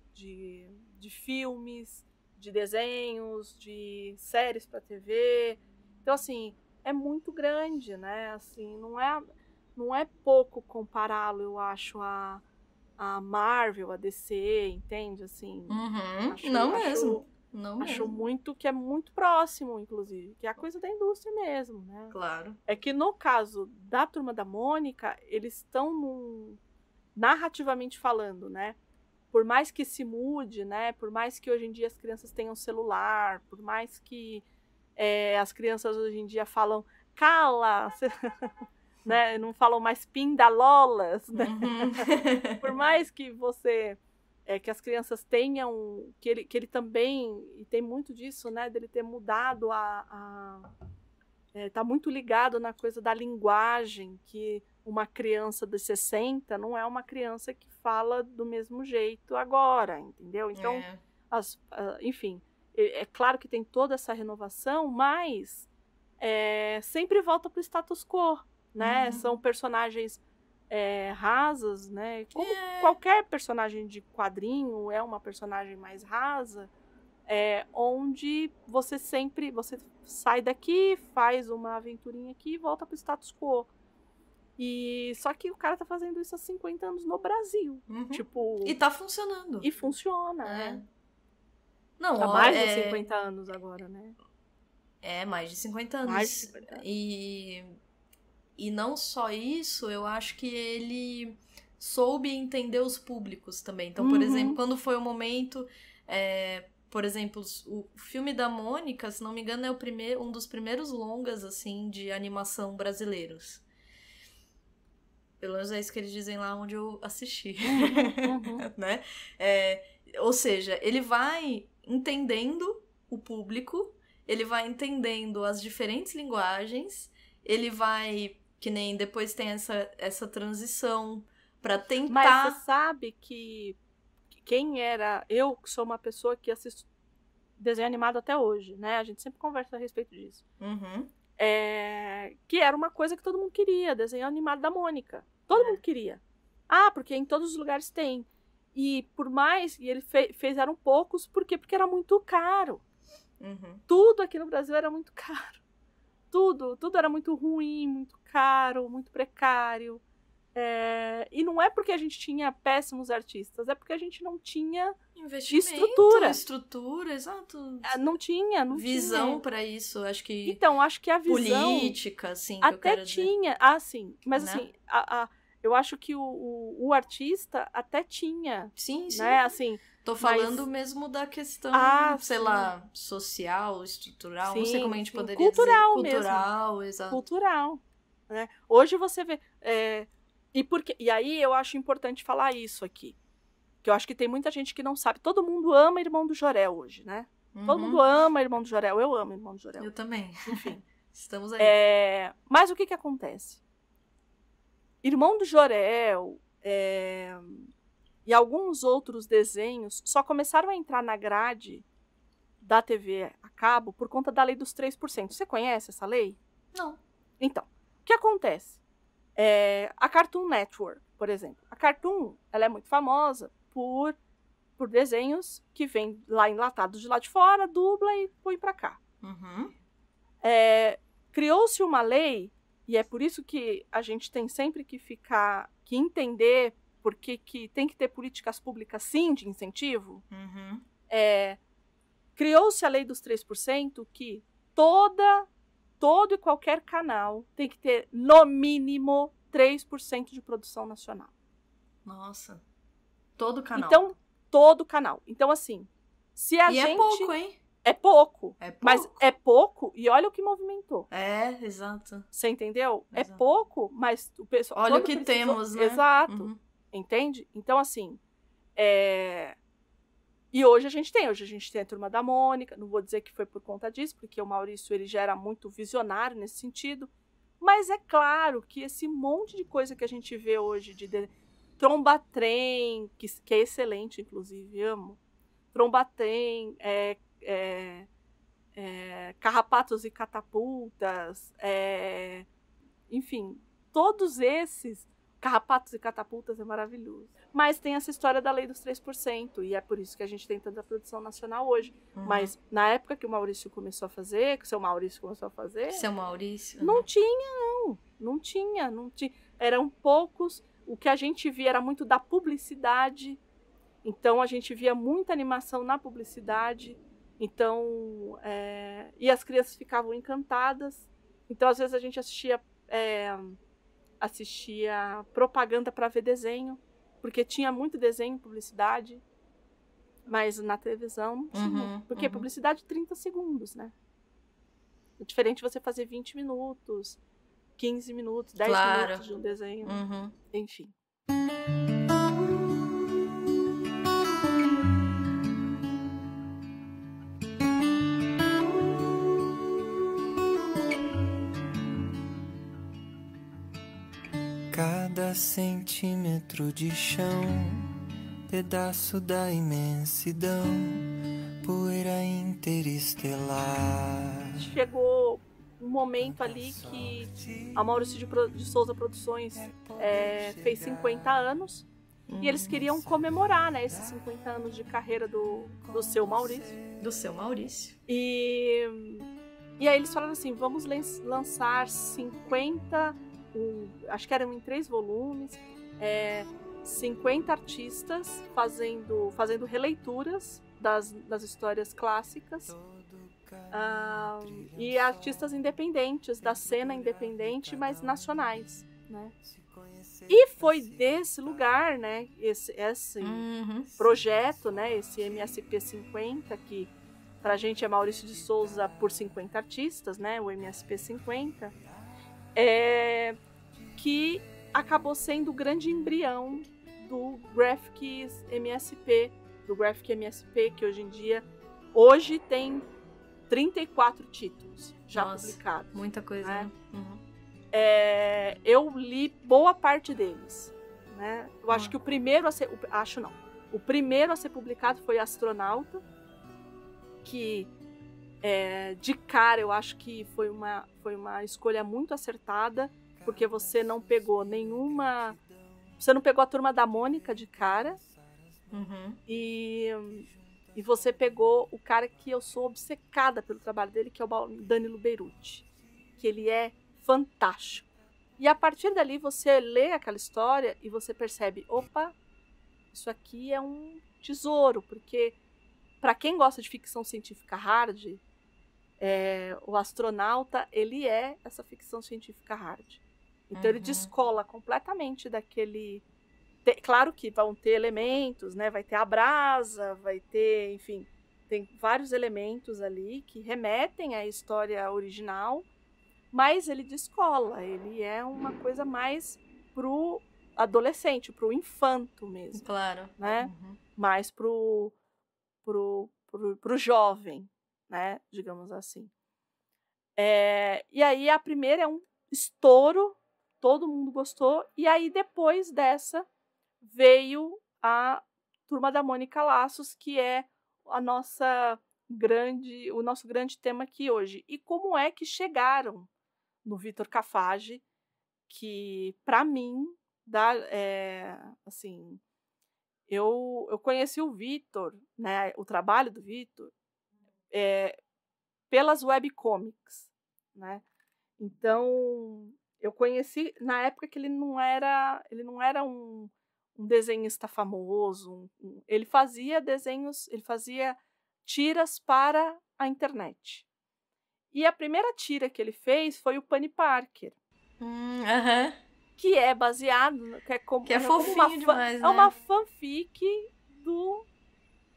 filmes, de desenhos, de séries para TV. Então, assim, é muito grande, né? Assim, não é pouco compará-lo, eu acho, a Marvel, a DC, entende? Assim, acho muito que é muito próximo, inclusive, que é a coisa da indústria mesmo, né? Claro. É que no caso da Turma da Mônica, eles estão narrativamente falando, né? Por mais que se mude, né? Por mais que hoje em dia as crianças tenham celular, por mais que as crianças hoje em dia falam cala, né? Não falam mais pindalolas, né? Por mais que você que as crianças tenham que ele também, e tem muito disso, né? Dele ter mudado tá muito ligado na coisa da linguagem, que uma criança de 60 não é uma criança que fala do mesmo jeito agora, entendeu? Então, enfim, é claro que tem toda essa renovação, mas sempre volta para o status quo, né? São personagens rasas, né? Como qualquer personagem de quadrinho é uma personagem mais rasa, onde você sai daqui, faz uma aventurinha aqui e volta pro status quo. E só que o cara tá fazendo isso há 50 anos no Brasil. Tipo, e tá funcionando. E funciona, né? Não, há mais de 50 anos agora, né? Mais de 50 anos. Mais de 50 anos. E não só isso, eu acho que ele soube entender os públicos também. Então, por exemplo, quando foi o momento... por exemplo, o filme da Mônica, se não me engano, é um dos primeiros longas, assim, de animação brasileiros. Pelo menos é isso que eles dizem lá onde eu assisti. Né? Ou seja, ele vai entendendo o público, ele vai entendendo as diferentes linguagens, ele vai... Que nem depois tem essa transição para tentar... Mas você sabe que quem era... Eu sou uma pessoa que assisto desenho animado até hoje, né? A gente sempre conversa a respeito disso. Que era uma coisa que todo mundo queria, desenho animado da Mônica. Todo mundo queria. Porque em todos os lugares tem. E por mais... E ele eram poucos, por quê? Porque era muito caro. Tudo aqui no Brasil era muito caro. Tudo era muito ruim, muito caro, muito precário. E não é porque a gente tinha péssimos artistas, é porque a gente não tinha estrutura, exato. Não tinha visão para isso, acho que. Então, acho que a visão política, assim, que até eu quero tinha, dizer. Sim, mas né? assim, eu acho que o artista até tinha, sim, né? Assim, tô falando mesmo da questão, sei lá, social, estrutural, não sei como a gente poderia dizer. Cultural mesmo. Exato. Cultural, né? Hoje você vê... E aí eu acho importante falar isso aqui. Que eu acho que tem muita gente que não sabe. Todo mundo ama Irmão do Jorel hoje, né? Todo mundo ama Irmão do Jorel. Eu amo Irmão do Jorel. Eu também. Enfim. Estamos aí. Mas o que acontece? Irmão do Jorel... E alguns outros desenhos só começaram a entrar na grade da TV a cabo por conta da lei dos 3%. Você conhece essa lei? Não. Então, o que acontece? A Cartoon Network, por exemplo. A Cartoon, ela é muito famosa por desenhos que vêm lá enlatados de lá de fora, dubla e põe pra cá. Criou-se uma lei, e é por isso que a gente tem sempre que entender porque que tem que ter políticas públicas, sim, de incentivo. Criou-se a lei dos 3%, que todo e qualquer canal tem que ter, no mínimo, 3% de produção nacional. Nossa. Todo canal. Então, todo canal. Então, assim, se a gente... é pouco, hein? É pouco. É pouco. Mas é pouco e olha o que movimentou. Exato. Você entendeu? Exato. É pouco, mas o pessoal... Olha o que temos, né? Exato. Entende? Então, assim... E hoje a gente tem a Turma da Mônica, não vou dizer que foi por conta disso, porque o Maurício ele já era muito visionário nesse sentido, mas é claro que esse monte de coisa que a gente vê hoje Tromba-Trem, que é excelente, inclusive, amo. Tromba-Trem, Carrapatos e Catapultas, enfim, todos esses. Carrapatos e Catapultas é maravilhoso. Mas tem essa história da lei dos 3%, e é por isso que a gente tem tanta produção nacional hoje. Mas na época que o Maurício começou a fazer, que o seu Maurício começou a fazer... Seu Maurício? Não tinha. Eram poucos. O que a gente via era muito da publicidade. Então, a gente via muita animação na publicidade. Então, e as crianças ficavam encantadas. Então, às vezes, a gente assistia propaganda para ver desenho, porque tinha muito desenho, publicidade, mas na televisão não tinha. Porque publicidade 30 segundos, né? É diferente você fazer 20 minutos, 15 minutos, 10 minutos de um desenho. Enfim. Cada centímetro de chão, pedaço da imensidão, poeira interestelar. Chegou um momento ali que a Maurício de Souza Produções fez 50 anos e eles queriam comemorar, né, esses 50 anos de carreira do seu Maurício. Do seu Maurício. E aí eles falaram assim, vamos lançar 50... acho que eram em 3 volumes, 50 artistas fazendo releituras das histórias clássicas, e artistas independentes, da cena independente, mas nacionais, né? E foi desse lugar, né, esse projeto, né, esse MSP 50, que pra gente é Maurício de Souza por 50 artistas, né, o MSP 50, que acabou sendo o grande embrião do Graphic MSP, que hoje tem 34 títulos já publicados. Muita coisa, né? Eu li boa parte deles, né? Eu acho que o primeiro a ser publicado foi Astronauta, que de cara eu acho que foi uma escolha muito acertada, porque você não pegou a Turma da Mônica de cara, e você pegou o cara que eu sou obcecada pelo trabalho dele, que é o Danilo Beruti, que ele é fantástico. E a partir dali você lê aquela história e você percebe, opa, isso aqui é um tesouro, porque para quem gosta de ficção científica hard, o Astronauta, ele é essa ficção científica hard. Então ele descola completamente daquele... Claro que vão ter elementos, né? Vai ter a brasa, vai ter, enfim, tem vários elementos ali que remetem à história original, mas ele descola, ele é uma coisa mais pro adolescente, pro infanto mesmo. Claro. Né? Mais pro jovem, né? Digamos assim. E aí a primeira é um estouro, todo mundo gostou, e aí depois dessa veio a Turma da Mônica Laços, que é o nosso grande tema aqui hoje. E como é que chegaram no Vitor Cafage, que para mim assim, eu conheci o Vitor, né, o trabalho do Vitor, pelas webcomics, né? Então eu conheci na época que ele não era um desenhista famoso, ele fazia desenhos, ele fazia tiras para a internet. E a primeira tira que ele fez foi o Penny Parker. Que é baseado... Que é fofinho demais, né? É uma fanfic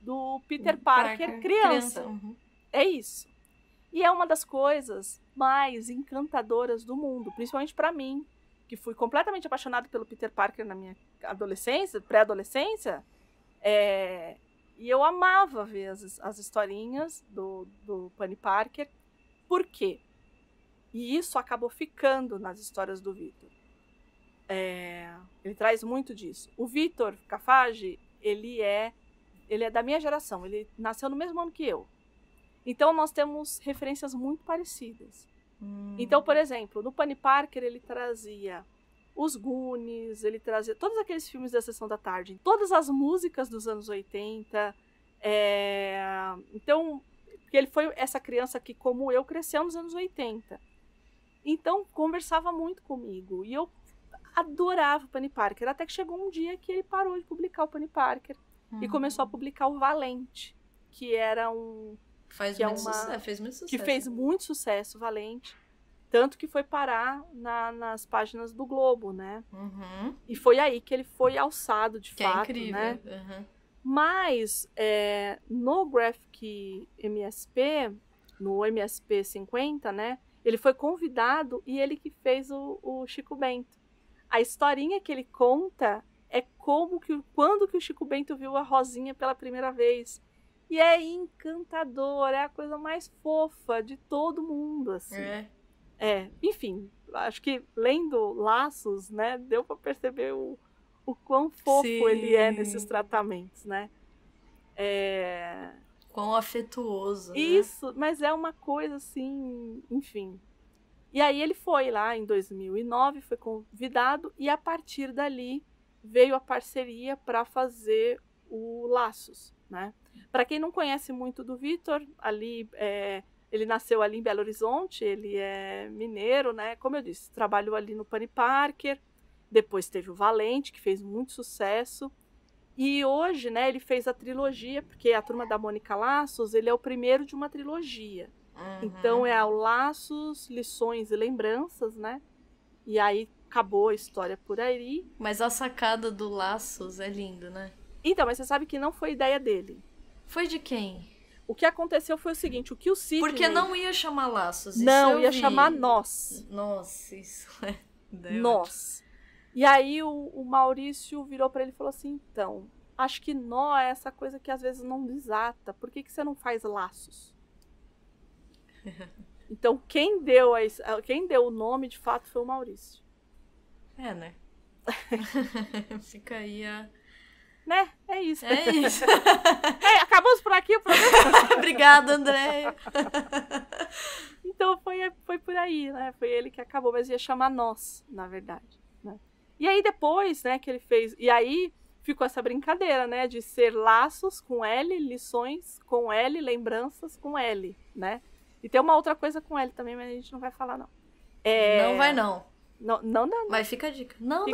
do Peter Parker criança. É isso. E é uma das coisas mais encantadoras do mundo, principalmente para mim, que fui completamente apaixonada pelo Peter Parker na minha adolescência, pré-adolescência. E eu amava ver as historinhas do Penny Parker. Por quê? E isso acabou ficando nas histórias do Vitor. ele traz muito disso. O Vitor Cafage, ele é da minha geração, ele nasceu no mesmo ano que eu. Então, nós temos referências muito parecidas. Então, por exemplo, no Penny Parker, ele trazia os Goonies, ele trazia todos aqueles filmes da Sessão da Tarde, todas as músicas dos anos 80. Então, porque ele foi essa criança que, como eu, cresceu nos anos 80. Então, conversava muito comigo. E eu adorava o Penny Parker. Até que chegou um dia que ele parou de publicar o Penny Parker. E começou a publicar o Valente, que era fez muito sucesso. Que fez muito sucesso, Valente. Tanto que foi parar nas páginas do Globo, né? E foi aí que ele foi alçado, de fato, é incrível. Né? Mas, no Graphic MSP, no MSP 50, né? Ele foi convidado e ele que fez o Chico Bento. A historinha que ele conta é quando que o Chico Bento viu a Rosinha pela primeira vez. E é encantador, é a coisa mais fofa de todo mundo, assim. Enfim, acho que lendo Laços, né, deu para perceber o quão fofo ele é nesses tratamentos, né? Quão afetuoso, Isso, né? Mas é uma coisa assim, enfim. E aí ele foi lá em 2009, foi convidado, e a partir dali veio a parceria para fazer o Laços, né? Para quem não conhece muito do Vitor, ali ele nasceu ali em Belo Horizonte, ele é mineiro, né? Como eu disse, trabalhou ali no Penny Parker, depois teve o Valente, que fez muito sucesso, e hoje, né, ele fez a trilogia, porque a Turma da Mônica Laços, ele é o primeiro de uma trilogia. Então é o Laços, Lições e Lembranças, né? E aí acabou a história por aí. Mas a sacada do Laços é lindo, né? Então, mas você sabe que não foi ideia dele. Foi de quem? O que aconteceu foi o seguinte, o que o Sidney... Porque não ia chamar Laços, isso não, ia vi. chamar Nós. Nossa, isso é... Nós. E aí o Maurício virou pra ele e falou assim, então, acho que nó é essa coisa que às vezes não desata. Por que você não faz laços? Então, quem deu o nome, de fato, foi o Maurício. Né? Fica aí a... Né? É isso. É isso. Acabamos por aqui o programa. Obrigada, Andréia. Então, foi por aí, né? Foi ele que acabou, mas ia chamar Nós, na verdade. Né? E aí, depois, né, que ele fez... E aí, ficou essa brincadeira, né? De ser Laços com L, Lições com L, Lembranças com L, né? E tem uma outra coisa com L também, mas a gente não vai falar, não. Não vai, não. Não. Mas fica a dica. Não.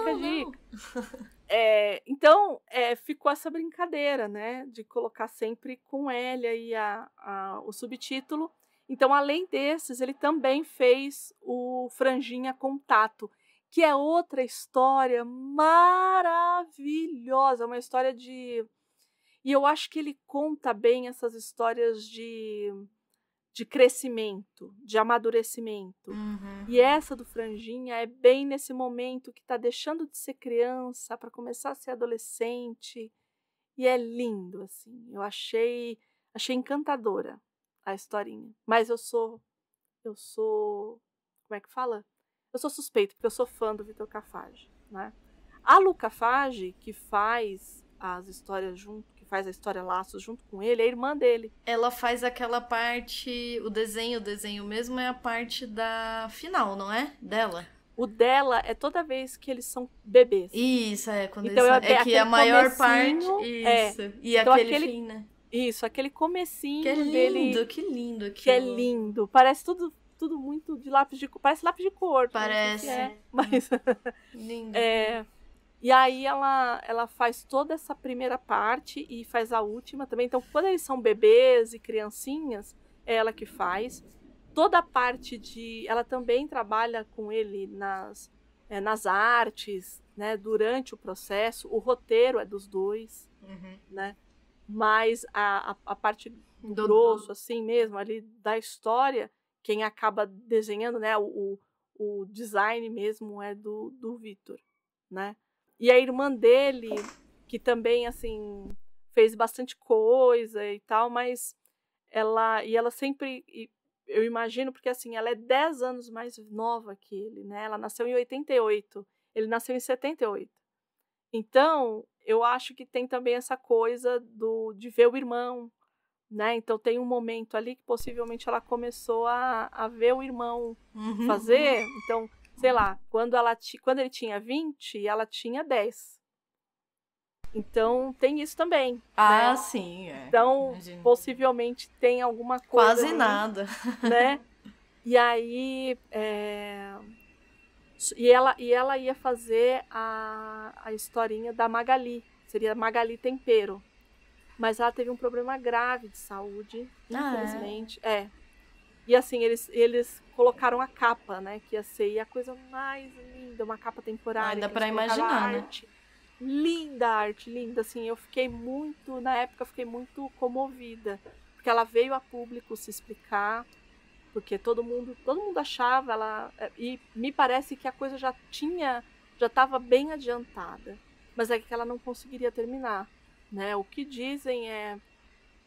Então, ficou essa brincadeira, né? De colocar sempre com L aí o subtítulo. Então, além desses, ele também fez o Franjinha Contato, que é outra história maravilhosa. Uma história de... E eu acho que ele conta bem essas histórias de crescimento, de amadurecimento. E essa do Franjinha é bem nesse momento que está deixando de ser criança para começar a ser adolescente. E é lindo, assim. Eu achei encantadora a historinha. Mas eu sou... Como é que fala? Eu sou suspeita, porque eu sou fã do Vitor Cafage, né? A Lu Cafage, que faz as histórias que faz a história Laços junto com ele, é a irmã dele. Ela faz aquela parte, o desenho mesmo é a parte da final, não é? Dela. O dela é toda vez que eles são bebês. Isso, quando então, eles são... É que a maior parte... Isso. E então, aquele fim, né? Isso, aquele comecinho que é lindo, dele... Que lindo aquilo. Que é lindo. Parece tudo muito de lápis de cor. Parece lápis de cor. Parece. Mas... Lindo. E aí ela faz toda essa primeira parte e faz a última também. Então, quando eles são bebês e criancinhas, é ela que faz. Toda a parte de... Ela também trabalha com ele nas artes, né, durante o processo. O roteiro é dos dois, né? Mas a parte do grosso, assim mesmo, ali da história, quem acaba desenhando, né, o design mesmo é do Vitor, né? E a irmã dele, que também, assim, fez bastante coisa e tal, mas ela sempre, eu imagino, porque assim, ela é 10 anos mais nova que ele, né? Ela nasceu em 88, Ele nasceu em 78. Então, eu acho que tem também essa coisa de ver o irmão, né? Então, tem um momento ali que possivelmente ela começou a ver o irmão fazer. Então, sei lá, quando ele tinha 20, ela tinha 10. Então, tem isso também. Ah, né? sim. Então, Imagino. possivelmente tem alguma coisa. Quase ali, nada. né? E aí, e ela ia fazer a historinha da Magali, seria Magali Tempero, mas ela teve um problema grave de saúde, infelizmente. E assim, eles colocaram a capa, né, que ia ser a coisa mais linda, uma capa temporária. Dá pra eles colocaram imaginar, a né? arte. Linda arte, linda, assim, eu fiquei muito, na época, fiquei muito comovida, porque ela veio a público se explicar, porque todo mundo achava, e me parece que a coisa já estava bem adiantada, mas é que ela não conseguiria terminar, né? O que dizem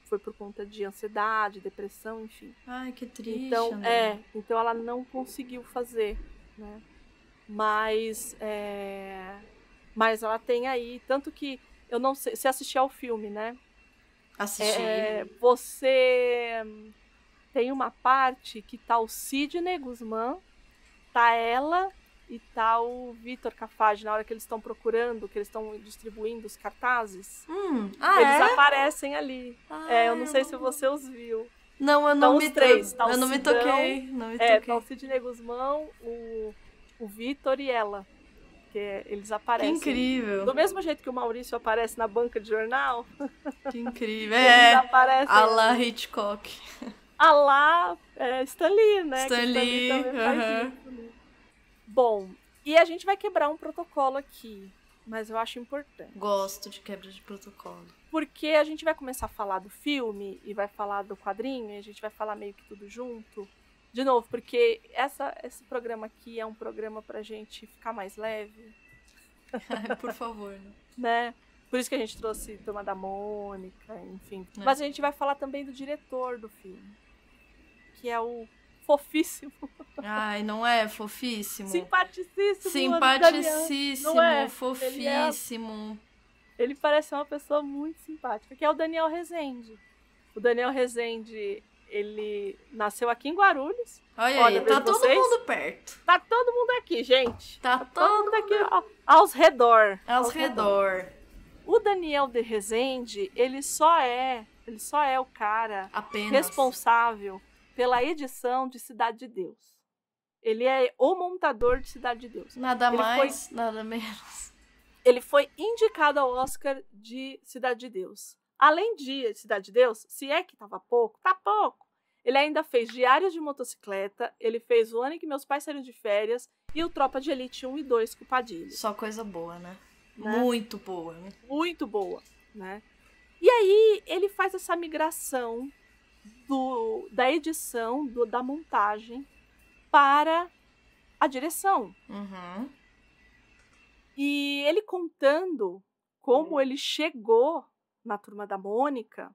foi por conta de ansiedade, depressão, enfim. Ai, que triste. Então, André. então ela não conseguiu fazer, né? Mas ela tem aí, tanto que eu não sei, você assistiu ao filme, né? Assisti. Você tem uma parte que tá o Sidney Guzmán, tá ela e tá o Vitor Cafage, na hora que eles estão procurando, que eles estão distribuindo os cartazes. Eles aparecem ali. Eu não sei se você os viu. Não, eu não me três, tá eu não me toquei. Não me toquei. Tá o Sidney Guzmán, o Vitor e ela. Que eles aparecem. Que incrível. Do mesmo jeito que o Maurício aparece na banca de jornal. Que incrível. Eles aparecem. A la Hitchcock. A lá Stan Lee, né? Stan Lee, também faz isso, né? Bom, e a gente vai quebrar um protocolo aqui, mas eu acho importante. Gosto de quebra de protocolo. Porque a gente vai começar a falar do filme e vai falar do quadrinho, e a gente vai falar meio que tudo junto. De novo, porque esse programa aqui é um programa pra gente ficar mais leve. Por favor, né? Por isso que a gente trouxe Turma da Mônica, enfim. Mas a gente vai falar também do diretor do filme, que é o fofíssimo. Ai, não é fofíssimo? Simpaticíssimo. Simpaticíssimo, não é? Fofíssimo. Ele parece uma pessoa muito simpática, que é o Daniel Rezende. O Daniel Rezende, ele nasceu aqui em Guarulhos. Olha aí, tá todo mundo perto. Tá todo mundo aqui, gente. Tá todo mundo aqui aos redor. Aos redor. O Daniel de Rezende, ele só é o cara responsável pela edição de Cidade de Deus. Ele é o montador de Cidade de Deus. Nada mais, nada menos. Ele foi indicado ao Oscar de Cidade de Deus. Além de Cidade de Deus, se é que tava pouco, tá pouco. Ele ainda fez Diários de Motocicleta, ele fez O Ano em que Meus Pais Saíram de Férias e o Tropa de Elite 1 e 2 com o Padilha. Só coisa boa, né? Muito boa, né? Muito boa, né? E aí ele faz essa migração da edição, da montagem para a direção. Uhum. E ele contando como ele chegou na Turma da Mônica,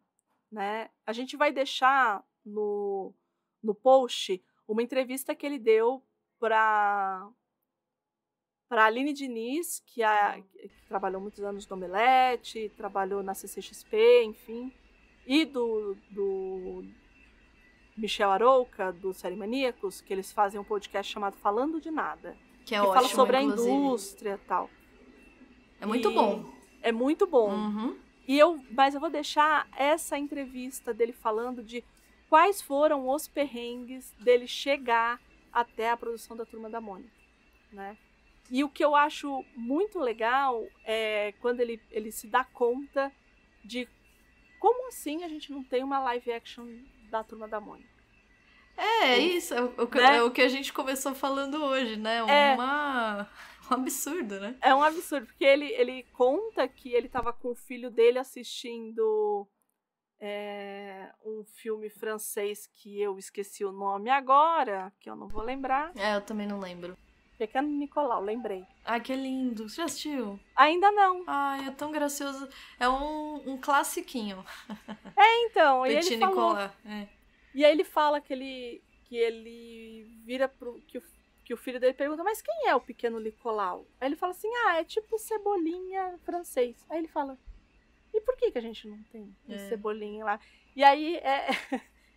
né? A gente vai deixar no post uma entrevista que ele deu para Aline Diniz, que trabalhou muitos anos no Omelete, trabalhou na CCXP, enfim, e do Michel Arouca, do Série Maníacos, que eles fazem um podcast chamado Falando de Nada, que ótimo, fala sobre inclusive. A indústria e tal. É muito bom. É muito bom. Uhum. Mas eu vou deixar essa entrevista dele falando de quais foram os perrengues dele chegar até a produção da Turma da Mônica, né? E o que eu acho muito legal é quando ele se dá conta de como assim a gente não tem uma live action da Turma da Mônica. Isso. É o que a gente começou falando hoje, né? Um absurdo, né? É um absurdo, porque ele conta que ele estava com o filho dele assistindo um filme francês que eu esqueci o nome agora, que eu não vou lembrar. Eu também não lembro. Pequeno Nicolau, lembrei. Ah, que lindo. Você já assistiu? Ainda não. Ai, é tão gracioso. É um classiquinho. Então. Petit Nicolau. E aí ele fala que ele vira que que o filho dele pergunta, mas quem é o pequeno Nicolau? Aí ele fala assim, é tipo Cebolinha francês. Aí ele fala, e por que a gente não tem Cebolinha lá? E aí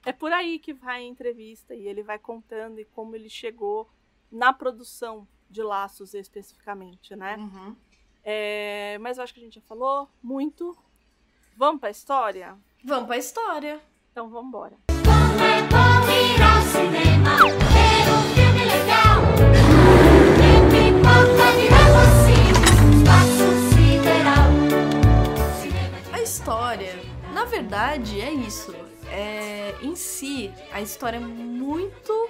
é por aí que vai a entrevista, e ele vai contando e como ele chegou na produção de Laços especificamente, né? Uhum. Mas eu acho que a gente já falou muito. Vamos pra história? Vamos pra história. Então vamos embora. Como é bom ir ao cinema, ver um filme legal. Tem pipoca de raciocínio, espaço sideral. A história, na verdade, é isso. Em si, a história é muito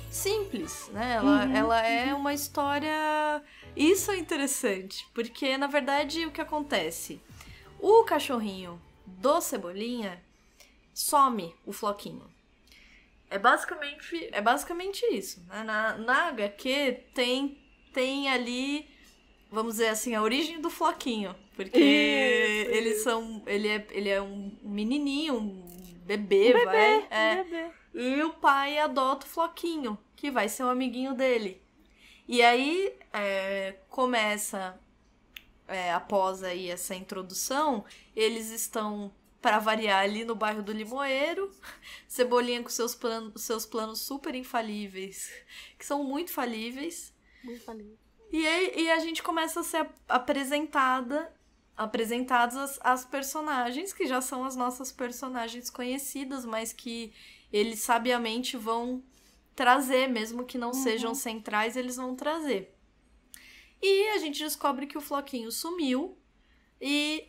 simples, né? Ela é uma história... Isso é interessante, porque, na verdade, o que acontece? O cachorrinho do Cebolinha some o Floquinho. É basicamente isso, né? Na HQ tem ali, vamos dizer assim, a origem do Floquinho. Porque ele é um menininho, um bebê, bebê. E o pai adota o Floquinho, que vai ser um amiguinho dele. E aí começa, após aí essa introdução, eles estão, para variar, ali no bairro do Limoeiro, Cebolinha com seus planos super infalíveis, que são muito falíveis. Muito falível. E a gente começa a ser apresentadas as personagens, que já são as nossas personagens conhecidas, mas que eles sabiamente vão trazer, mesmo que não sejam centrais, eles vão trazer. E a gente descobre que o Floquinho sumiu e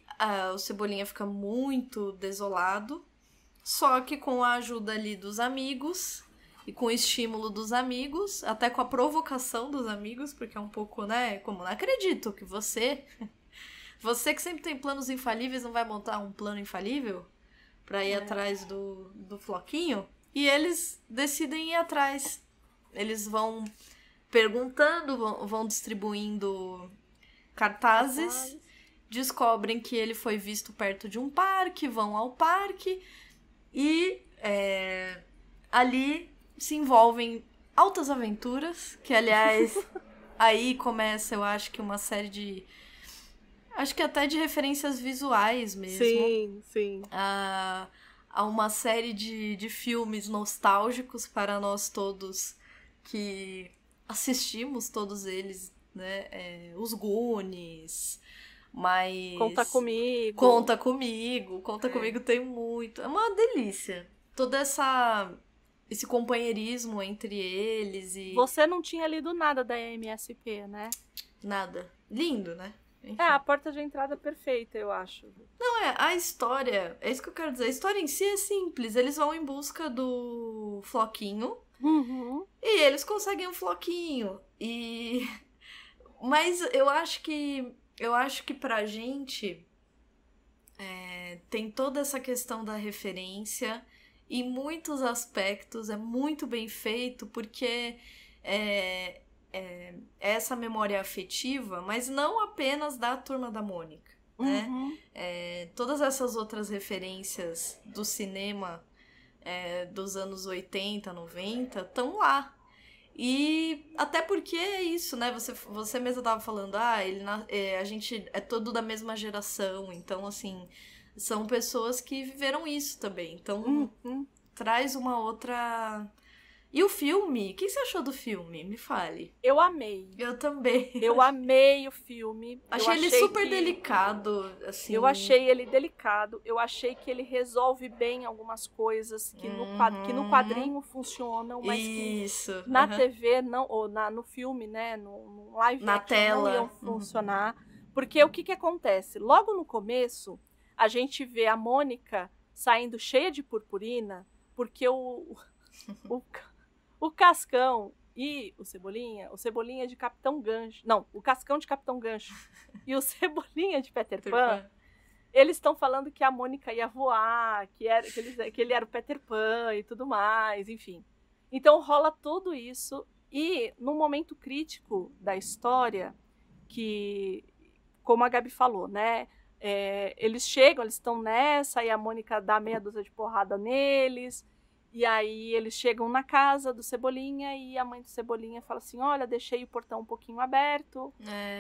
o Cebolinha fica muito desolado, só que com a ajuda ali dos amigos e com o estímulo dos amigos, até com a provocação dos amigos, porque é um pouco, né, como não acredito que você que sempre tem planos infalíveis, não vai montar um plano infalível pra ir atrás do Floquinho. E eles decidem ir atrás. Eles vão perguntando, vão distribuindo cartazes, descobrem que ele foi visto perto de um parque, vão ao parque e ali se envolvem altas aventuras, que aliás aí começa, eu acho que uma série de... Acho que até de referências visuais mesmo. Sim. Há uma série de filmes nostálgicos para nós todos que assistimos todos eles, né? Os Goonies, mas... Conta Comigo. Conta Comigo tem muito. É uma delícia. Todo esse companheirismo entre eles e... Você não tinha lido nada da MSP, né? Nada. Lindo, né? Enfim. A porta de entrada perfeita, eu acho. Não, a história, é isso que eu quero dizer, a história em si é simples, eles vão em busca do Floquinho, e eles conseguem um Floquinho, mas eu acho que pra gente tem toda essa questão da referência, em muitos aspectos é muito bem feito, porque essa memória afetiva, mas não apenas da Turma da Mônica, né? Todas essas outras referências do cinema dos anos 80, 90 estão lá. E até porque é isso, né? Você mesmo estava falando, a gente é todo da mesma geração, então, assim, são pessoas que viveram isso também. Então, traz uma outra... E o filme? O que você achou do filme? Me fale. Eu amei. Eu também. Eu amei o filme. Achei ele super delicado, assim. Eu achei ele delicado. Eu achei que ele resolve bem algumas coisas que no quadrinho funcionam, mas que na TV, não, ou no filme, né? No live na tela não iam funcionar. Porque o que acontece? Logo no começo, a gente vê a Mônica saindo cheia de purpurina, porque o Cascão e o Cebolinha de Capitão Gancho... Não, o Cascão de Capitão Gancho e o Cebolinha de Peter Pan, eles estão falando que a Mônica ia voar, que ele era o Peter Pan e tudo mais, enfim. Então rola tudo isso e num momento crítico da história, que, como a Gabi falou, né? Eles chegam, eles estão nessa e a Mônica dá meia dúzia de porrada neles... E aí eles chegam na casa do Cebolinha e a mãe do Cebolinha fala assim, olha, deixei o portão um pouquinho aberto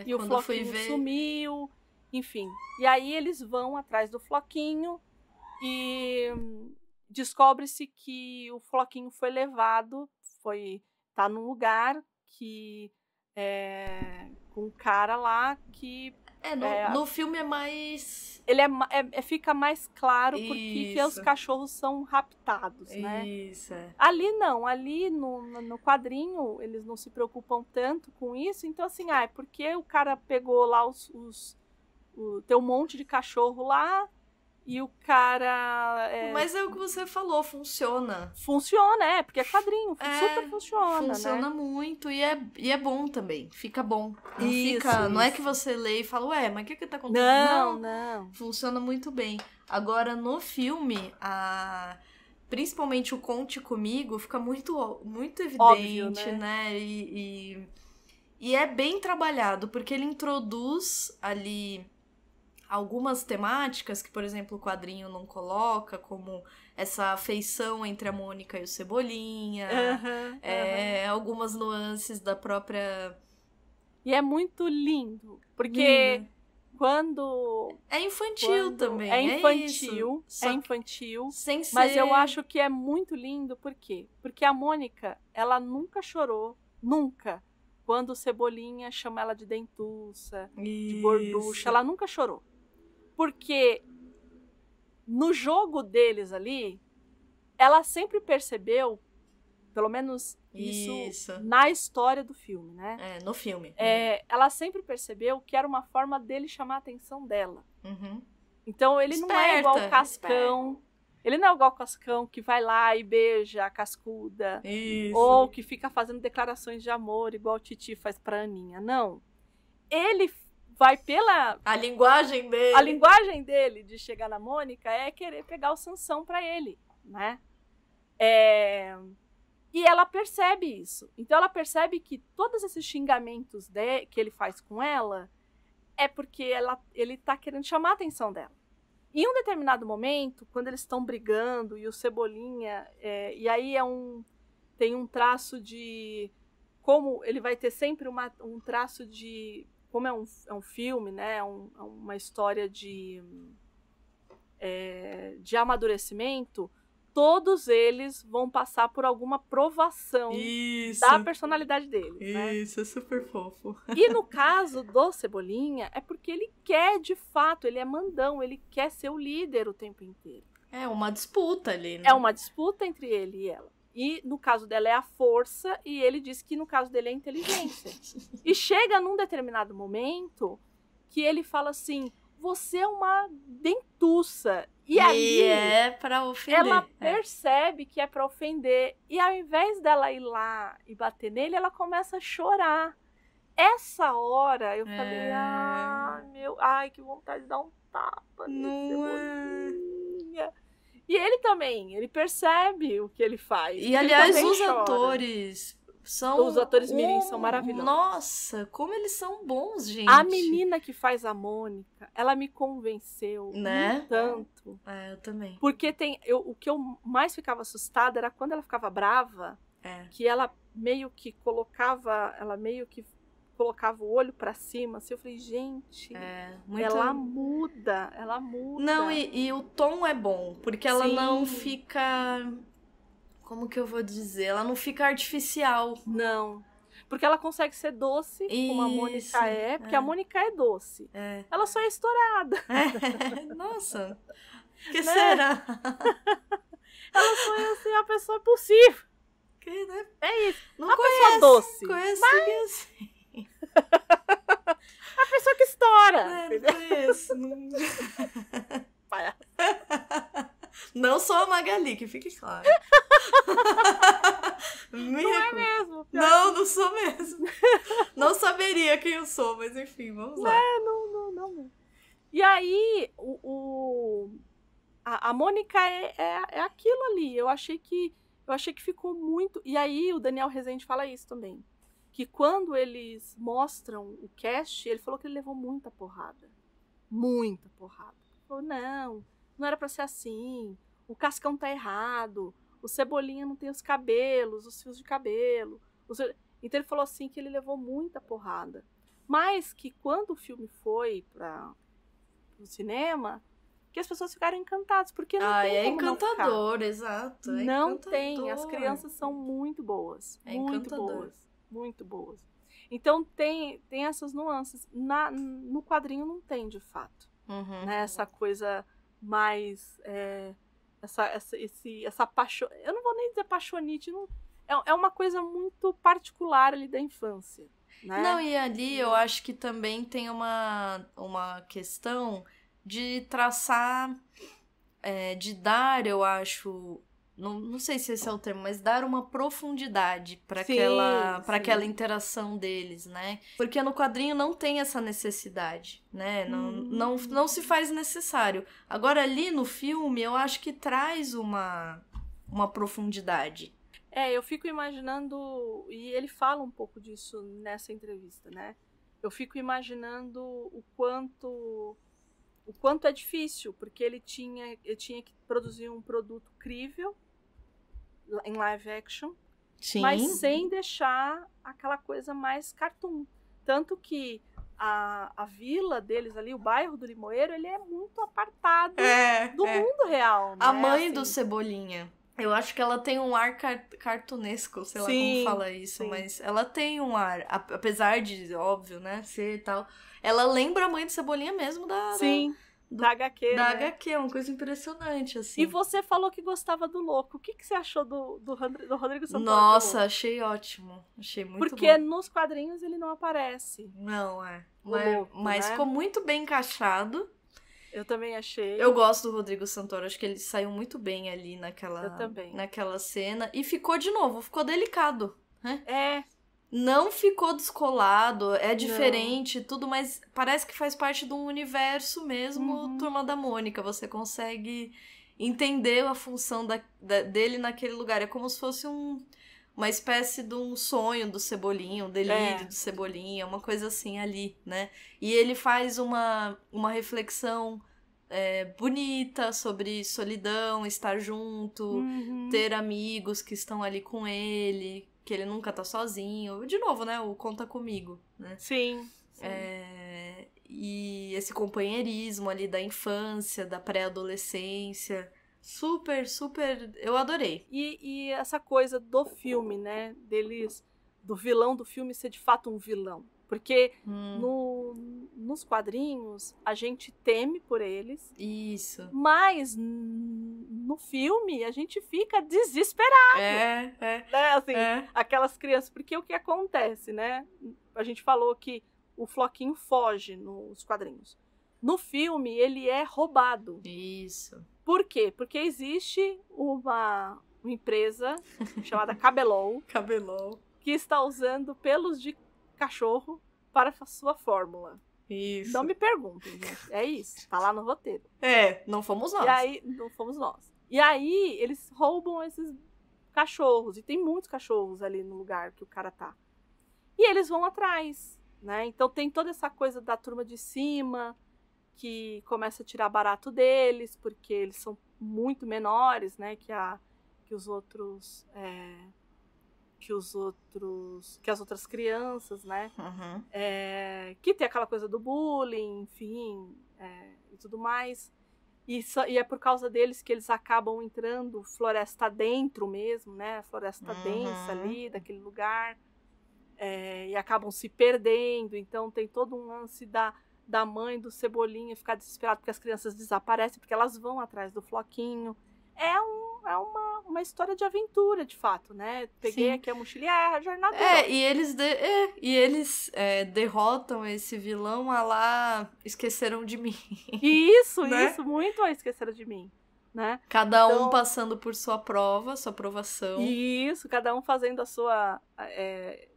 e o Floquinho sumiu, enfim. E aí eles vão atrás do Floquinho e descobre-se que o Floquinho foi levado, tá num lugar que com um cara lá que... no filme é mais... Ele fica mais claro porque que os cachorros são raptados, né? Isso, Ali não, ali no quadrinho eles não se preocupam tanto com isso, então assim, é porque o cara pegou lá tem um monte de cachorro lá e o cara... Mas é o que você falou, funciona. Funciona, porque é quadrinho, super funciona, funciona né? muito e é bom também, fica bom. Não não é que você lê e fala, mas o que tá acontecendo? Não. Funciona muito bem. Agora, no filme, principalmente o Conte Comigo fica muito, muito evidente, óbvio, né? E é bem trabalhado, porque ele introduz ali algumas temáticas que, por exemplo, o quadrinho não coloca, como essa afeição entre a Mônica e o Cebolinha, algumas nuances da própria... E é muito lindo, porque quando... É infantil também, é infantil, mas eu acho que é muito lindo, por quê? Porque a Mônica, ela nunca chorou, nunca, quando o Cebolinha chama ela de dentuça, de gorducha, ela nunca chorou. Porque no jogo deles ali, ela sempre percebeu, pelo menos isso na história do filme, né? No filme. Ela sempre percebeu que era uma forma dele chamar a atenção dela. Então ele não é igual o Cascão. Ele não é igual o Cascão que vai lá e beija a cascuda. Ou que fica fazendo declarações de amor, igual o Titi faz pra Aninha. Não. Ele vai pela... A linguagem dele. A linguagem dele de chegar na Mônica é querer pegar o Sansão pra ele, né? E ela percebe isso. Então ela percebe que todos esses xingamentos que ele faz com ela é porque ele tá querendo chamar a atenção dela. Em um determinado momento, quando eles estão brigando e o Cebolinha... e aí tem um traço de... Como ele vai ter sempre um traço de... Como é um filme, né? Uma história de amadurecimento, todos eles vão passar por alguma provação da personalidade deles. Isso, né? É super fofo. E no caso do Cebolinha, é porque ele quer, de fato, ele é mandão, ele quer ser o líder o tempo inteiro. É uma disputa ali, né? É uma disputa entre ele e ela. E no caso dela é a força, e ele diz que no caso dele é a inteligência. E chega num determinado momento que ele fala assim, você é uma dentuça. E aí é pra ofender. Ela percebe que é pra ofender. E ao invés dela ir lá e bater nele, ela começa a chorar. Essa hora eu falei, ai, que vontade de dar um tapa nesse Cebolinha. E ele também, ele percebe o que ele faz. E aliás, os atores mirim são maravilhosos. Nossa, como eles são bons, gente. A menina que faz a Mônica, ela me convenceu, né? Tanto. Eu também. Porque o que eu mais ficava assustada era quando ela ficava brava, que ela meio que colocava o olho pra cima, assim, eu falei, gente, ela muda. Não, e o tom é bom, porque ela não fica, como que eu vou dizer, ela não fica artificial. Não, porque ela consegue ser doce, como a Mônica porque a Mônica é doce. Ela só é estourada. Nossa, que será? Ela só é assim, a pessoa possível. Que, né? É isso, não uma conhece, pessoa doce. Mas... A pessoa que estoura. Não conheço. Não sou a Magali, que fique claro. Não é mesmo. Não sou mesmo. Não saberia quem eu sou, mas enfim, vamos lá. Não. E aí, a Mônica é aquilo ali. Eu achei que ficou muito... E aí, o Daniel Rezende fala isso também. Que quando eles mostram o cast, ele falou que ele levou muita porrada. Muita porrada. Ele falou, não era pra ser assim. O Cascão tá errado. o Cebolinha não tem os cabelos, os fios de cabelo. Então ele falou assim que ele levou muita porrada. Mas que quando o filme foi para o cinema, que as pessoas ficaram encantadas, porque não tem é como não ficar. encantador, exato. É não encantador. tem, as crianças são muito boas. É muito encantador. boas. Muito boas. Então tem essas nuances. No quadrinho não tem, de fato. Né? Essa coisa mais... essa paixão... Eu não vou nem dizer paixonite. Não, é uma coisa muito particular ali da infância. Né? Não, e ali eu acho que também tem uma questão de traçar, de dar, eu acho, não sei se esse é o termo, mas dar uma profundidade para aquela interação deles, né? Porque no quadrinho não tem essa necessidade, né? Não se faz necessário. Agora ali no filme eu acho que traz uma profundidade. Eu fico imaginando, e ele fala um pouco disso nessa entrevista, né? Eu fico imaginando o quanto é difícil, porque ele tinha que produzir um produto crível em live action, Sim. mas sem deixar aquela coisa mais cartoon. Tanto que a vila deles ali, o bairro do Limoeiro, ele é muito apartado do mundo real. Né? A mãe assim, do Cebolinha. Eu acho que ela tem um ar cartunesco, sei lá como fala isso, mas ela tem um ar, apesar de, óbvio, né, ser e tal, ela lembra a mãe do Cebolinha mesmo da HQ, da né? HQ, é uma coisa impressionante, assim. E você falou que gostava do Louco, o que você achou do Rodrigo Santoro? Nossa, achei ótimo, achei muito porque bom. nos quadrinhos ele não aparece. Não, Louco, mas né? ficou muito bem encaixado. Eu também achei. Eu gosto do Rodrigo Santoro, acho que ele saiu muito bem ali naquela cena. E ficou delicado, né? Não ficou descolado, é diferente, tudo, mas parece que faz parte de um universo mesmo, Turma da Mônica. Você consegue entender a função dele naquele lugar. É como se fosse uma espécie de um sonho do Cebolinha, um delírio do Cebolinha, uma coisa assim ali, né? E ele faz uma reflexão bonita sobre solidão, estar junto, ter amigos que estão ali com ele, que ele nunca tá sozinho. De novo, né? O Conta Comigo, né? Sim. E esse companheirismo ali da infância, da pré-adolescência... Super, super... Eu adorei. E essa coisa do filme, né? Do vilão do filme ser de fato um vilão. Porque nos quadrinhos a gente teme por eles. Isso. Mas no filme a gente fica desesperado. Né? Assim, aquelas crianças. Porque o que acontece, né? A gente falou que o Floquinho foge nos quadrinhos. No filme ele é roubado. Isso. Por quê? Porque existe uma empresa chamada Cabelol que está usando pelos de cachorro para a sua fórmula. Isso. Não me perguntem, gente. É isso. Tá lá no roteiro. Não fomos nós. E aí, não fomos nós. E aí, eles roubam esses cachorros. E tem muitos cachorros ali no lugar que o cara tá. E eles vão atrás, né? Então tem toda essa coisa da turma de cima... que começa a tirar barato deles, porque eles são muito menores, né, que as outras crianças, né, que tem aquela coisa do bullying, enfim, e tudo mais, e é por causa deles que eles acabam entrando floresta dentro mesmo, né, floresta densa ali, daquele lugar, e acabam se perdendo, então tem todo um lance da mãe do Cebolinha ficar desesperada porque as crianças desaparecem, porque elas vão atrás do Floquinho. É uma história de aventura, de fato, né? Peguei aqui a mochila e a jornada. E eles derrotam esse vilão a lá Esqueceram de Mim. Isso, né? Isso, muito Esqueceram de Mim, né? Cada um passando por sua prova, sua aprovação. Isso, cada um fazendo a sua...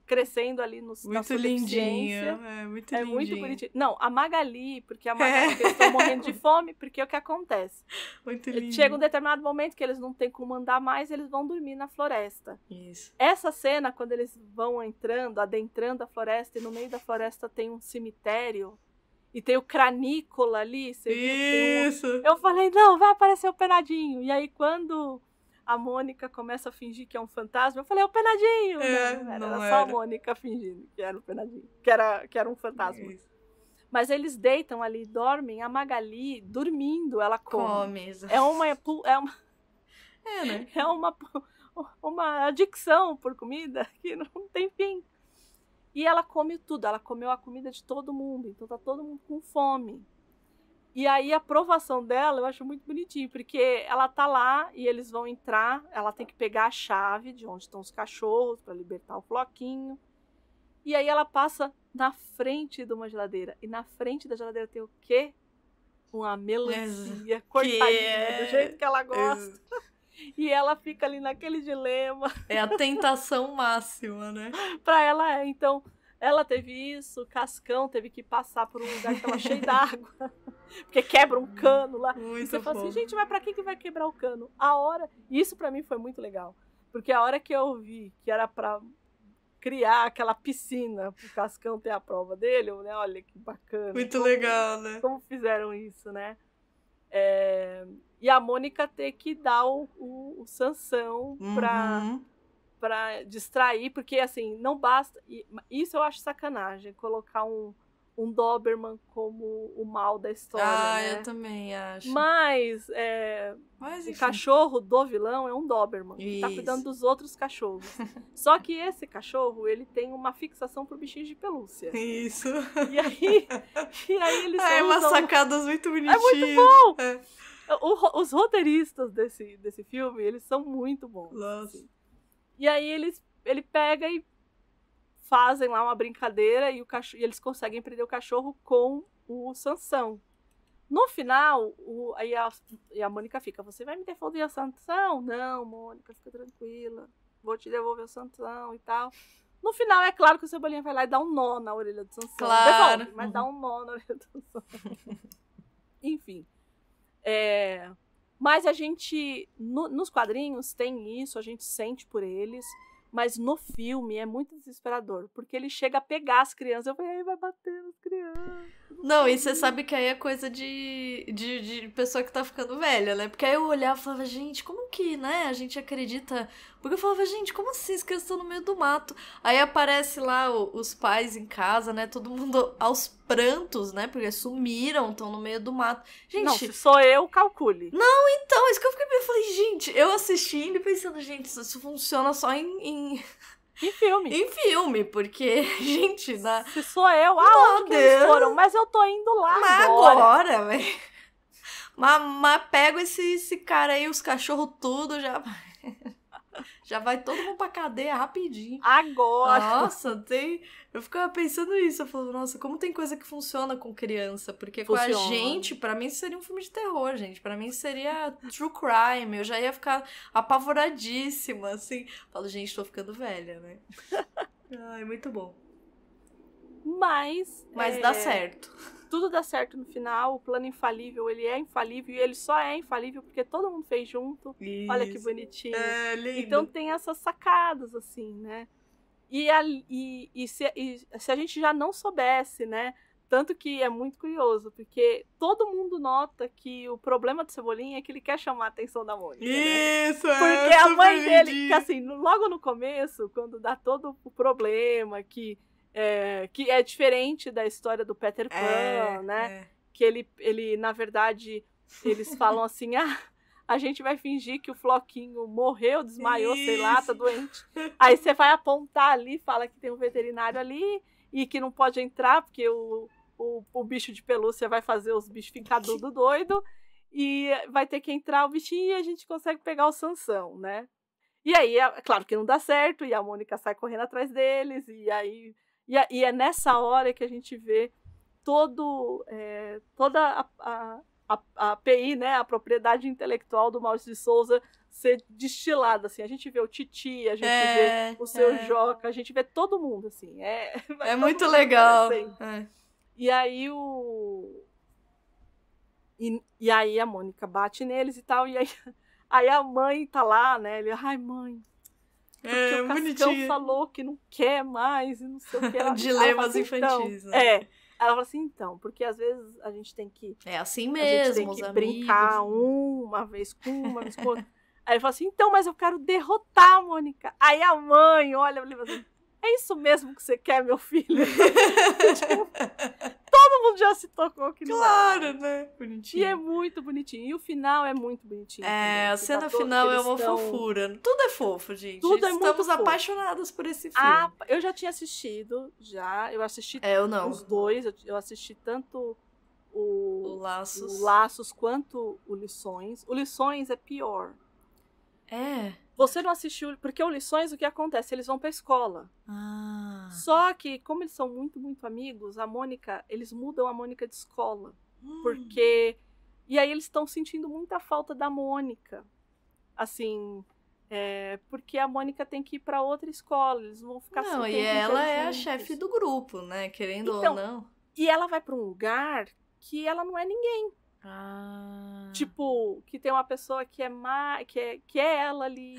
crescendo ali na sua lindinho, muito lindinho. É muito bonitinho. Não, a Magali, porque a Magali, eles estão morrendo de fome, porque é o que acontece. Muito lindo. Chega um determinado momento que eles não têm como andar mais, eles vão dormir na floresta. Isso. Essa cena, quando eles vão adentrando a floresta, e no meio da floresta tem um cemitério, e tem o Cranícola ali, você viu? Isso! Eu falei, não, vai aparecer o Penadinho. E aí, quando a Mônica começa a fingir que é um fantasma. Eu falei, é o Penadinho! Não era só a Mônica fingindo que era o Penadinho, que era um fantasma. Isso. Mas eles deitam ali, dormem, a Magali, dormindo, ela come. É uma né? É uma adicção por comida que não tem fim. E ela come tudo, ela comeu a comida de todo mundo, então tá todo mundo com fome. E aí a provação dela eu acho muito bonitinho, porque ela tá lá e eles vão entrar, ela tem que pegar a chave de onde estão os cachorros para libertar o floquinho. E aí ela passa na frente de uma geladeira. E na frente da geladeira tem o quê? Uma melancia cortadinha, do jeito que ela gosta. E ela fica ali naquele dilema. É a tentação máxima, né? Pra ela Então, ela teve isso, o Cascão teve que passar por um lugar que tava cheio d'água. Porque quebra um cano lá. Muito Você fala assim, fofo. gente, mas pra que vai quebrar o cano? Isso pra mim foi muito legal. Porque a hora que eu vi que era pra criar aquela piscina pro Cascão ter a prova dele, eu, né, olha que bacana. Muito legal, né? Como fizeram isso, né? E a Mônica ter que dar o Sansão pra distrair, porque assim, não basta. Isso eu acho sacanagem, colocar um Doberman como o mal da história. Né? Eu também acho. Mas Mas o enfim. cachorro do vilão é um Doberman, que tá Isso. cuidando dos outros cachorros. Só que esse cachorro, ele tem uma fixação por bichinhos de pelúcia. Isso. E aí eles É umas usam... sacadas muito bonitinhas. É muito bom! É. Os roteiristas desse filme, eles são muito bons. Nossa. Assim. E aí ele pega e fazem lá uma brincadeira e eles conseguem prender o cachorro com o Sansão. No final, aí a Mônica fica, você vai me devolver o Sansão? Não, Mônica, fica tranquila. Vou te devolver o Sansão e tal. No final, é claro que o Cebolinha vai lá e dá um nó na orelha do Sansão. Claro. Devolve, mas dá um nó na orelha do Sansão. Enfim. Mas a gente, nos quadrinhos, tem isso, a gente sente por eles. Mas no filme é muito desesperador, porque ele chega a pegar as crianças. Eu falei, aí vai bater nas crianças. Não, e você sabe que aí é coisa de pessoa que tá ficando velha, né? Porque aí eu olhava e falava, gente, como que, né, a gente acredita... Porque eu falava, gente, como assim? As crianças estão no meio do mato. Aí aparece lá os pais em casa, né? Todo mundo aos prantos, né? Porque sumiram, estão no meio do mato. Gente... Não, se sou eu, calcule. Então, isso que eu fiquei pensando, eu falei, gente, eu assistindo e pensando, gente, isso funciona só em filme. Em filme, porque, gente, se sou eu, onde que eles foram? Mas eu tô indo lá agora, velho. Mas pego esse cara aí, os cachorros tudo, já vai todo mundo pra cadeia rapidinho. Agora. Nossa, eu ficava pensando isso. Eu falava, nossa, como tem coisa que funciona com criança. Porque com a gente, pra mim seria um filme de terror, gente. Pra mim seria true crime. Eu já ia ficar apavoradíssima, assim. Falo, gente, tô ficando velha, né? Ai, muito bom. Mas dá certo. Tudo dá certo no final. O plano infalível, ele é infalível. E ele só é infalível porque todo mundo fez junto. Isso. Olha que bonitinho. É, lindo. Então tem essas sacadas, assim, né? E se a gente já não soubesse, né? Tanto que é muito curioso, porque todo mundo nota que o problema do Cebolinha é que ele quer chamar a atenção da Mônica. Isso, né? Porque a mãe dele, que assim, logo no começo, quando dá todo o problema, que é diferente da história do Peter Pan, né? Que ele, na verdade, eles falam assim, a gente vai fingir que o Floquinho morreu, desmaiou, sei lá, tá doente. Aí você vai apontar ali, fala que tem um veterinário ali e que não pode entrar porque o bicho de pelúcia vai fazer os bichos ficar tudo doido e vai ter que entrar o bichinho e a gente consegue pegar o Sansão, né? E aí, é claro que não dá certo e a Mônica sai correndo atrás deles e aí... E é nessa hora que a gente vê toda a API, né, a propriedade intelectual do Maurício de Souza ser destilada, assim. A gente vê o Titi, a gente vê o Seu Joca, a gente vê todo mundo, assim. É muito legal. E aí e aí a Mônica bate neles e tal, e aí a mãe tá lá, né, ele, ai, mãe, porque o Cascão falou que não quer mais e não sei o que. Dilemas assim, infantis, então, né? Ela fala assim, então, porque às vezes a gente tem que... É assim mesmo, a gente tem que brincar uma vez com uma vez com outra. Aí ele falou assim, então, mas eu quero derrotar a Mônica. Aí a mãe olha e fala assim, é isso mesmo que você quer, meu filho? Todo mundo já se tocou que não Claro, né? Bonitinho. E é muito bonitinho. E o final é muito bonitinho. É, também, a que cena tá todo- final que é eles uma tão- fofura. Tudo é fofo, gente. Tudo é muito Estamos fofo. apaixonadas por esse filme. Ah, eu já tinha assistido, já. Eu assisti eu não. os dois. Eu assisti tanto O o Laços. Laços quanto o Lições. O Lições é pior. É. Você não assistiu, porque o Lições, o que acontece? Eles vão pra escola. Ah. Só que, como eles são muito, muito amigos, a Mônica, eles mudam a Mônica de escola. Porque. E aí eles estão sentindo muita falta da Mônica. Assim. Porque a Mônica tem que ir pra outra escola. Eles vão ficar sem Não, tempo e ela é a juntos. chefe do grupo, né? Querendo Então, ou não. E ela vai pra um lugar que ela não é ninguém. Ah. Tipo, que tem uma pessoa que é que é ela ali,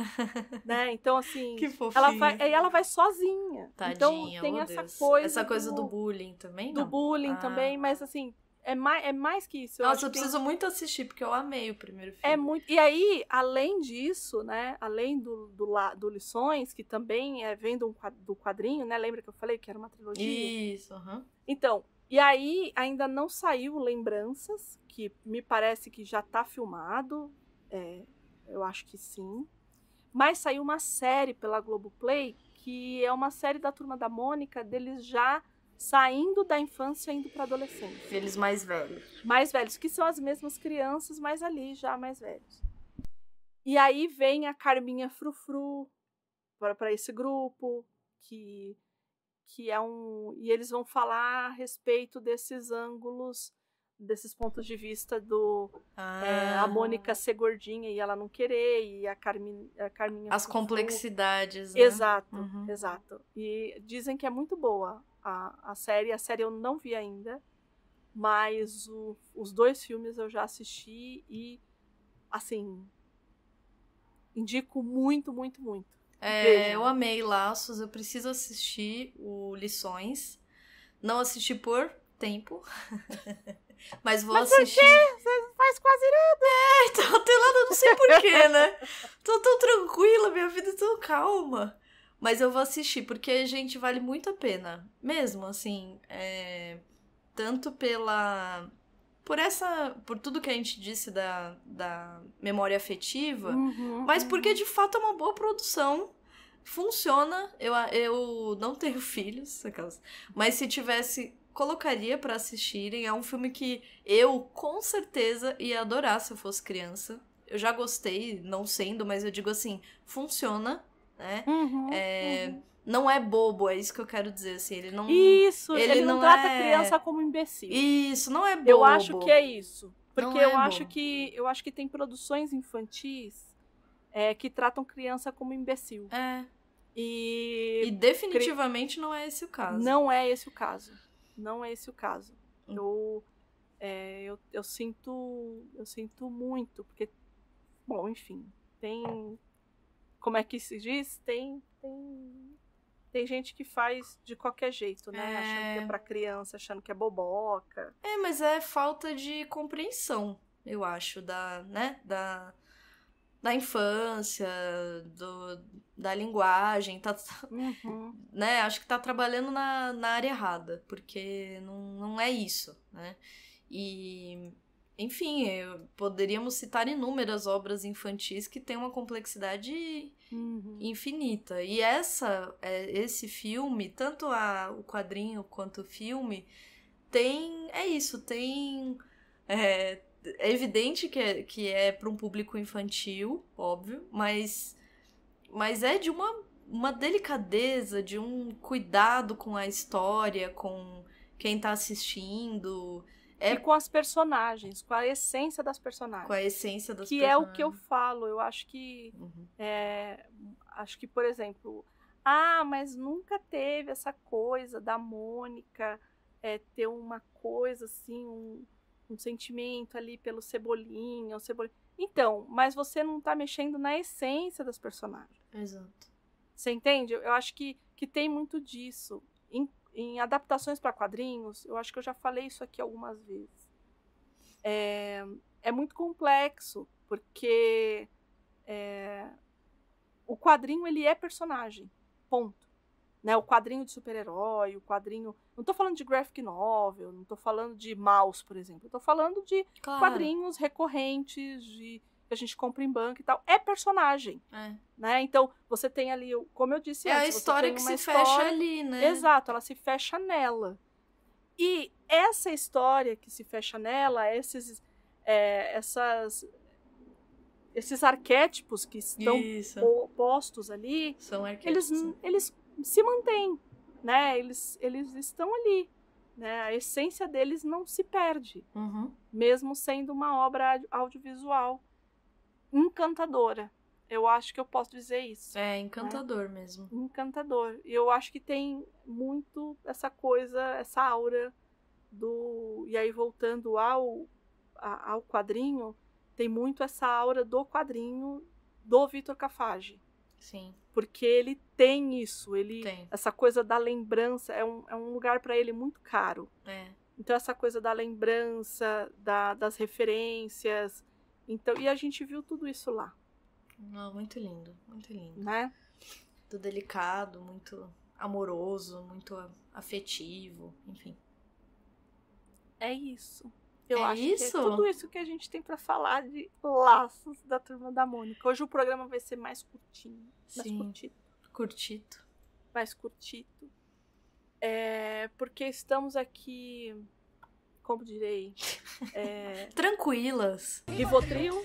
né? Então, assim, Que fofinha. ela vai sozinha. Tadinha, Então tem oh essa Deus. coisa. Essa coisa do bullying também, do não? bullying Ah. também, mas assim, é mais que isso. Eu Nossa, acho eu que tem- preciso muito assistir, porque eu amei o primeiro filme. É muito. E aí, além disso, né? Além do Lições, que também vem do quadrinho, né? Lembra que eu falei que era uma trilogia? Isso, aham. Então, e aí ainda não saiu Lembranças, que me parece que já tá filmado. Eu acho que sim. Mas saiu uma série pela Globoplay, que é uma série da Turma da Mônica, deles já saindo da infância e indo pra adolescência. Eles mais velhos. Mais velhos, que são as mesmas crianças, mas ali já mais velhos. E aí vem a Carminha Frufru para esse grupo, que é e eles vão falar a respeito desses ângulos, desses pontos de vista do a Mônica ser gordinha e ela não querer, e a Carminha As Frufru. complexidades, né? Exato, Uhum. exato. E dizem que é muito boa a série. A série eu não vi ainda, mas os 2 filmes eu já assisti e, assim, indico muito, muito, muito. Vejam. Eu amei Laços, eu preciso assistir o Lições. Não assisti por tempo. Mas vou assistir. Você não faz quase nada. Então, tem nada, eu não sei porquê, né? Tô tão tranquila, minha vida é tão calma. Mas eu vou assistir, porque, gente, vale muito a pena. Mesmo, assim, tanto por tudo que a gente disse da memória afetiva, mas porque, de fato, é uma boa produção. Funciona. Eu não tenho filhos, mas se tivesse, colocaria pra assistirem. É um filme que eu, com certeza, ia adorar se eu fosse criança. Eu já gostei, não sendo, mas eu digo assim, funciona, né? Não é bobo, é isso que eu quero dizer, assim, ele não... Isso, ele não trata é- a criança como imbecil. Isso, não é bobo. Eu acho que é isso. Porque Não é eu acho bobo. que tem produções infantis que tratam criança como imbecil. E E definitivamente não é esse o caso. não é esse o caso. Não é esse o caso. Hum. Eu sinto muito, porque, bom, enfim, tem, como é que se diz? Tem gente que faz de qualquer jeito, né? Achando que é pra criança, achando que é boboca. Mas é falta de compreensão, eu acho, da infância, da linguagem, né? Acho que tá trabalhando na área errada, porque não é isso, né? E, enfim, poderíamos citar inúmeras obras infantis que têm uma complexidade infinita. E esse filme, tanto o quadrinho quanto o filme, tem é evidente que é para um público infantil, óbvio, mas é de uma delicadeza, de um cuidado com a história, com quem tá assistindo. E com as personagens, com a essência das personagens. Com a essência das que personagens. é o que eu falo. Eu acho que, por exemplo, mas nunca teve essa coisa da Mônica ter uma coisa assim, um sentimento ali pelo Cebolinha, Então, mas você não tá mexendo na essência das personagens. Exato. Você entende? Eu acho que tem muito disso. Em adaptações para quadrinhos, eu acho que eu já falei isso aqui algumas vezes. É muito complexo, porque o quadrinho, ele é personagem. Ponto. Né? O quadrinho de super-herói, o quadrinho... Não tô falando de graphic novel, não tô falando de mouse, por exemplo. Eu tô falando de quadrinhos recorrentes, que a gente compra em banco e tal. É personagem. Né? Então, você tem ali, como eu disse antes... É a história que se fecha ali, né? Exato, ela se fecha nela. E essa história que se fecha nela, esses arquétipos que estão postos ali, são arquétipos. Eles se mantêm, né? Eles estão ali, né? A essência deles não se perde, mesmo sendo uma obra audiovisual encantadora. Eu acho que eu posso dizer isso. É encantador, né? Mesmo. Encantador. E eu acho que tem muito essa coisa, essa aura do... E aí, voltando ao quadrinho, tem muito essa aura do quadrinho do Vitor Cafage. Sim. Porque ele tem isso. Tem. Essa coisa da lembrança é um lugar para ele muito caro. Então, essa coisa da lembrança, das referências. Então, e a gente viu tudo isso lá. Muito lindo, muito lindo. Né? Muito delicado, muito amoroso, muito afetivo, enfim. É isso. Eu acho isso? que é tudo isso que a gente tem pra falar de Laços da Turma da Mônica. Hoje o programa vai ser mais curtinho. Sim. Mais curtito. Porque estamos aqui, como direi... tranquilas. Rivotril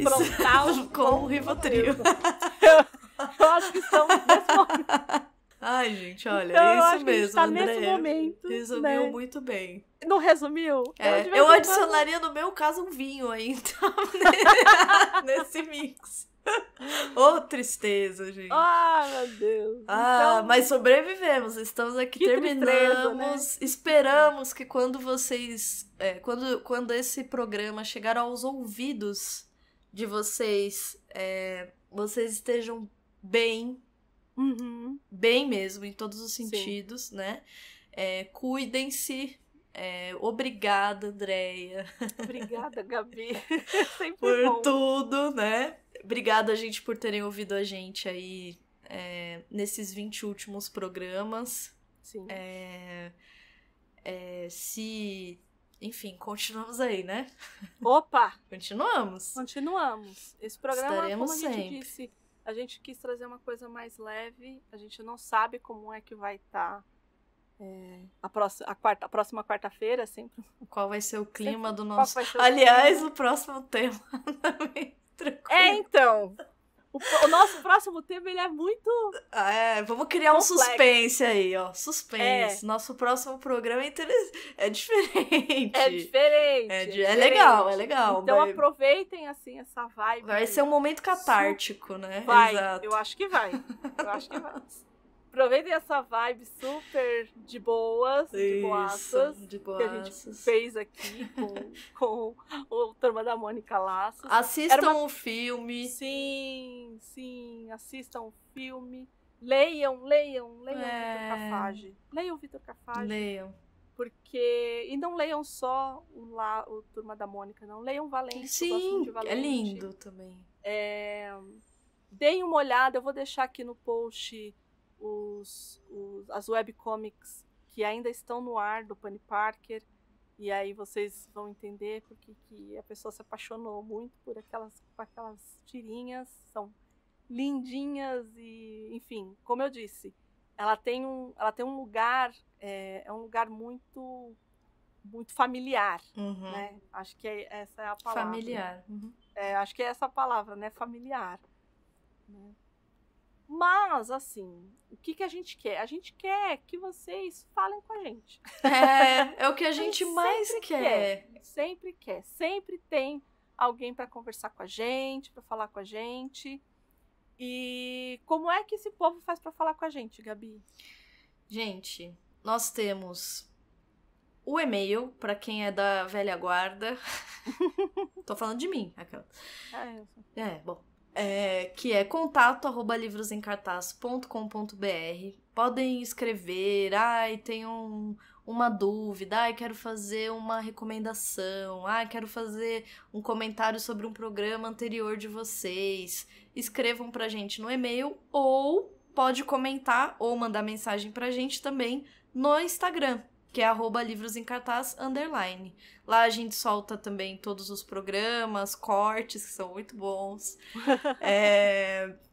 frontal com Rivotril. Eu acho que estamos nesse momento. Ai, gente, olha, então, isso mesmo, tá Andréia. Nesse momento, resumiu, né? Muito bem. Não resumiu? Eu adicionaria, no meu caso, um vinho aí, então, nesse mix. Tristeza, gente. Meu Deus. Então, mas sobrevivemos, estamos aqui, terminamos. Tristeza, né? Esperamos que quando vocês... quando esse programa chegar aos ouvidos de vocês, vocês estejam bem... Bem mesmo, em todos os sentidos, né? Cuidem-se. Obrigada, Andréia. Obrigada, Gabi. Sempre por bom. tudo, né? Obrigada, gente, por terem ouvido a gente aí nesses 20 últimos programas. Sim. Enfim, continuamos aí, né? Opa! Continuamos. Esse programa, estaremos como a gente sempre. disse, a gente quis trazer uma coisa mais leve. A gente não sabe como é que vai estar a próxima quarta-feira, sempre. Qual vai ser o clima do nosso... Aliás, o próximo tema também. Então... O nosso próximo tema, ele é muito... vamos criar um complexo. Suspense aí, ó. Suspense. Nosso próximo programa é diferente. É legal, é legal. Então aproveitem, assim, essa vibe. Vai ser um momento catártico, né? Vai, exato. Eu acho que vai. Aproveitem essa vibe super de boas, de boaças, que a gente fez aqui com o Turma da Mônica Laços. Assistam o filme. Sim, assistam o filme. Leiam o Vitor Cafage. Leiam o Vitor Cafage. Leiam. Porque... E não leiam só o Turma da Mônica, não. Leiam Valente. Sim, de Valente. É lindo também. Deem uma olhada, eu vou deixar aqui no post... as webcomics que ainda estão no ar do Penny Parker, e aí vocês vão entender porque que a pessoa se apaixonou muito por aquelas tirinhas, são lindinhas e, enfim, como eu disse, ela tem um lugar, é um lugar muito familiar, né? Acho que essa é a palavra. Familiar. Acho que é essa a palavra, né? Familiar. Né? Mas, assim, o que a gente quer? A gente quer que vocês falem com a gente. É o que a gente mais quer. Sempre quer. Sempre tem alguém para conversar com a gente, para falar com a gente. E como é que esse povo faz para falar com a gente, Gabi? Gente, nós temos o e-mail, para quem é da velha guarda. Tô falando de mim. Bom. Que é contato@livrosemcartaz.com.br. Podem escrever, tem um uma dúvida, quero fazer uma recomendação, quero fazer um comentário sobre um programa anterior de vocês, escrevam pra gente no e-mail ou pode comentar ou mandar mensagem pra gente também no Instagram, que é @livrosemcartaz_. Lá a gente solta também todos os programas, cortes, que são muito bons.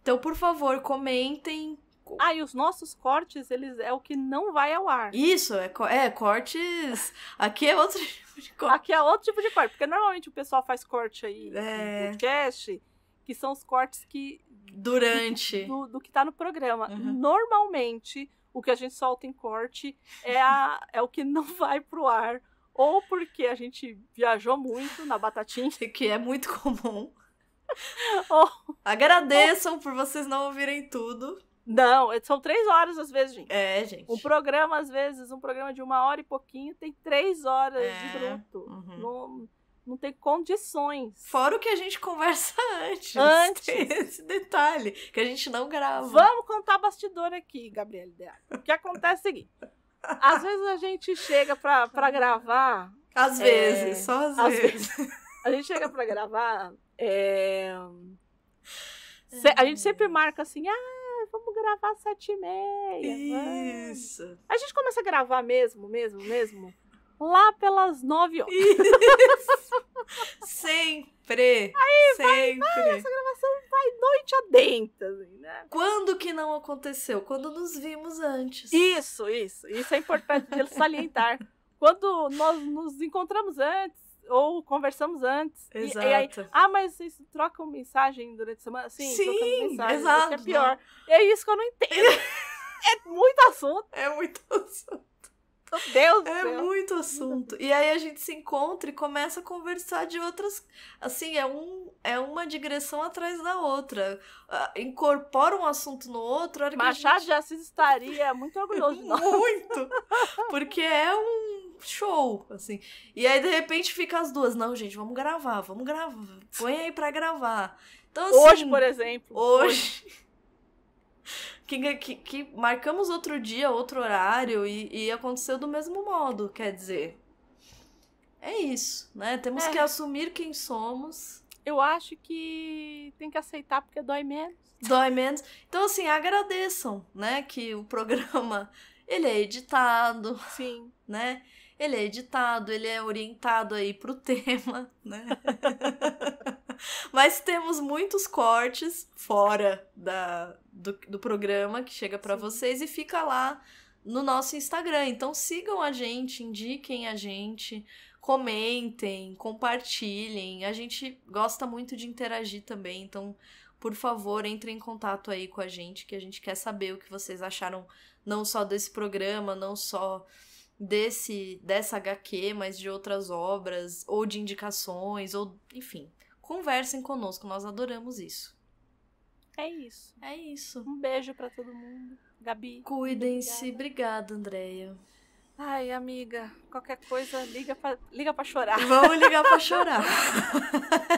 Então, por favor, comentem. E os nossos cortes, eles é o que não vai ao ar. Isso, cortes... Aqui é outro tipo de corte. Aqui é outro tipo de corte, porque normalmente o pessoal faz corte aí no podcast, que são os cortes que... Durante. Do que tá no programa. Uhum. Normalmente, o que a gente solta em corte é o que não vai pro ar. Ou porque a gente viajou muito na batatinha. Que é muito comum. Agradeçam por vocês não ouvirem tudo. Não, são 3 horas às vezes, gente. Gente. Um programa, às vezes, um programa de 1 hora e pouquinho, tem 3 horas de bruto. Uhum. Não tem condições. Fora o que a gente conversa antes. Tem esse detalhe, que a gente não grava. Vamos contar bastidor aqui, Gabriele. O que acontece é o seguinte. Às vezes a gente chega pra gravar... Às vezes, só às vezes. A gente chega pra gravar... A gente sempre marca assim... vamos gravar 7h30. Isso. Vamos. A gente começa a gravar mesmo, lá pelas 9 horas. Isso. Sempre. Sempre. Essa gravação vai noite adentro, assim, né? Quando que não aconteceu? Quando nos vimos antes. Isso é importante de salientar. Quando nós nos encontramos antes, ou conversamos antes. Exato. E aí, mas vocês trocam mensagem durante a semana? Sim, trocamos mensagem. Exato. Isso que é pior. E é isso que eu não entendo. É muito assunto. Meu Deus do céu. É muito assunto. E aí a gente se encontra e começa a conversar de outras... Assim, é uma digressão atrás da outra. Incorpora um assunto no outro. Machado de Assis estaria muito orgulhoso de nós. Muito! Porque é um show, assim. E aí, de repente, fica as duas. Não, gente, vamos gravar. Põe aí pra gravar. Então, assim, hoje, por exemplo. Que marcamos outro dia, outro horário e aconteceu do mesmo modo, quer dizer. É isso, né? Temos que assumir quem somos. Eu acho que tem que aceitar porque dói menos. Então, assim, agradeçam, né? Que o programa, ele é editado. Sim. Né? Ele é editado, ele é orientado aí pro tema, né? Mas temos muitos cortes fora do programa que chega para vocês e fica lá no nosso Instagram. Então sigam a gente, indiquem a gente, comentem, compartilhem. A gente gosta muito de interagir também, então, por favor, entrem em contato aí com a gente, que a gente quer saber o que vocês acharam não só desse programa, não só dessa HQ, mas de outras obras, ou de indicações, ou enfim. Conversem conosco, nós adoramos isso. É isso. Um beijo pra todo mundo. Gabi. Cuidem-se. Obrigada, Andréia. Ai, amiga, qualquer coisa, liga pra chorar. Vamos ligar pra chorar.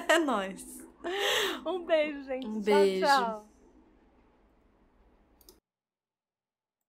É nóis. Um beijo, gente. Um beijo. Tchau, tchau.